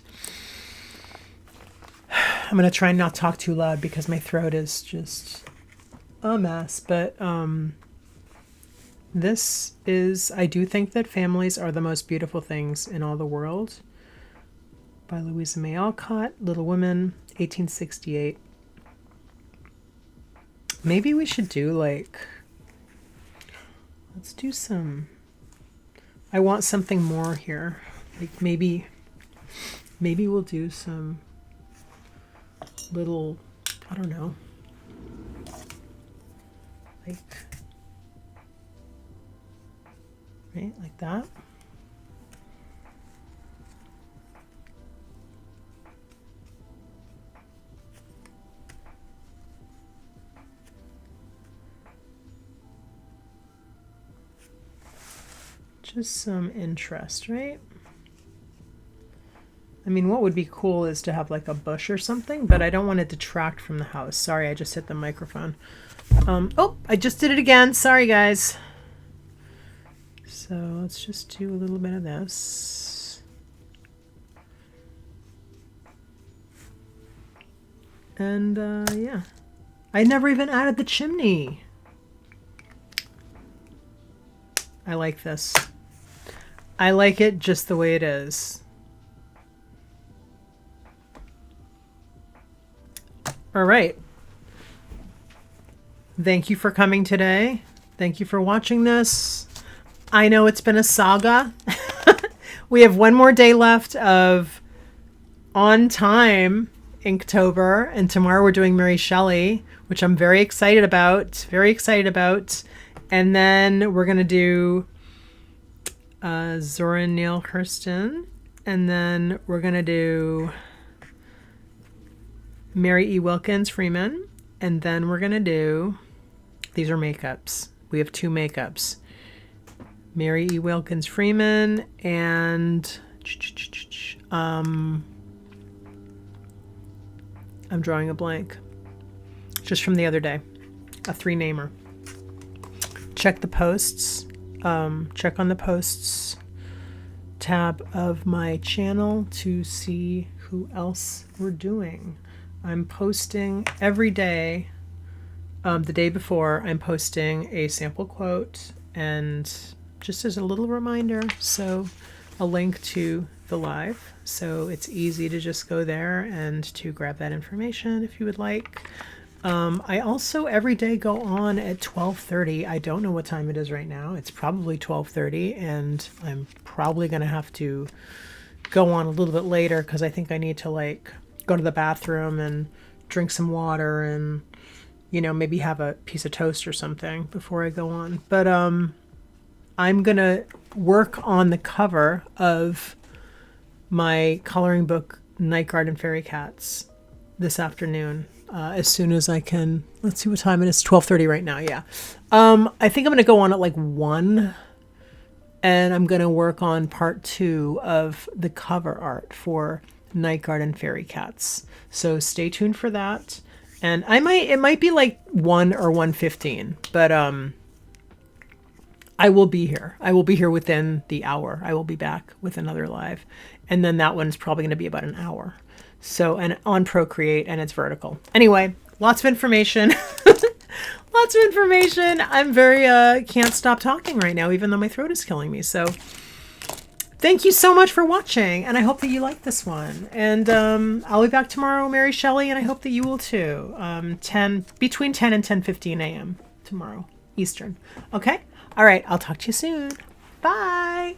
I'm going to try and not talk too loud because my throat is just a mess. But this is, I do think that families are the most beautiful things in all the world. By Louisa May Alcott, Little Women, 1868. Maybe we should do like, let's do some, I want something more here. Like maybe we'll do some little, I don't know, like, right, like that. Just some interest, right? I mean, what would be cool is to have like a bush or something, but I don't want to detract from the house. Sorry, I just hit the microphone. Oh, I just did it again. Sorry, guys. So let's just do a little bit of this. And yeah, I never even added the chimney. I like this. I like it just the way it is. All right. Thank you for coming today. Thank you for watching this. I know it's been a saga. We have one more day left of on time Inktober, and tomorrow we're doing Mary Shelley, which I'm very excited about. Very excited about. And then we're going to do Zora Neale Hurston. And then we're going to do Mary E. Wilkins Freeman. And then we're going to do, these are makeups. We have 2 makeups. Mary E. Wilkins Freeman and I'm drawing a blank. Just from the other day. A 3-namer. Check the posts. Check on the posts tab of my channel to see who else we're doing. I'm posting every day. The day before, I'm posting a sample quote, and just as a little reminder, so a link to the live, so it's easy to just go there and to grab that information if you would like. I also every day go on at 12:30. I don't know what time it is right now. It's probably 12:30, and I'm probably going to have to go on a little bit later because I think I need to like go to the bathroom and drink some water and, you know, maybe have a piece of toast or something before I go on. But I'm going to work on the cover of my coloring book, Night Garden Fairy Cats, this afternoon. As soon as I can. Let's see what time it is. 12:30 right now. Yeah. I think I'm going to go on at like 1, and I'm going to work on part 2 of the cover art for Night Garden Fairy Cats. So stay tuned for that. And it might be like 1 or 1:15, but I will be here. I will be here within the hour. I will be back with another live. And then that one's probably going to be about an hour. So, and on Procreate, and it's vertical. Anyway, lots of information. Lots of information. I'm very, can't stop talking right now, even though my throat is killing me. So thank you so much for watching. And I hope that you like this one. And I'll be back tomorrow, Mary Shelley, and I hope that you will too. Between 10 and 10:15 a.m. tomorrow, Eastern. Okay? All right. I'll talk to you soon. Bye.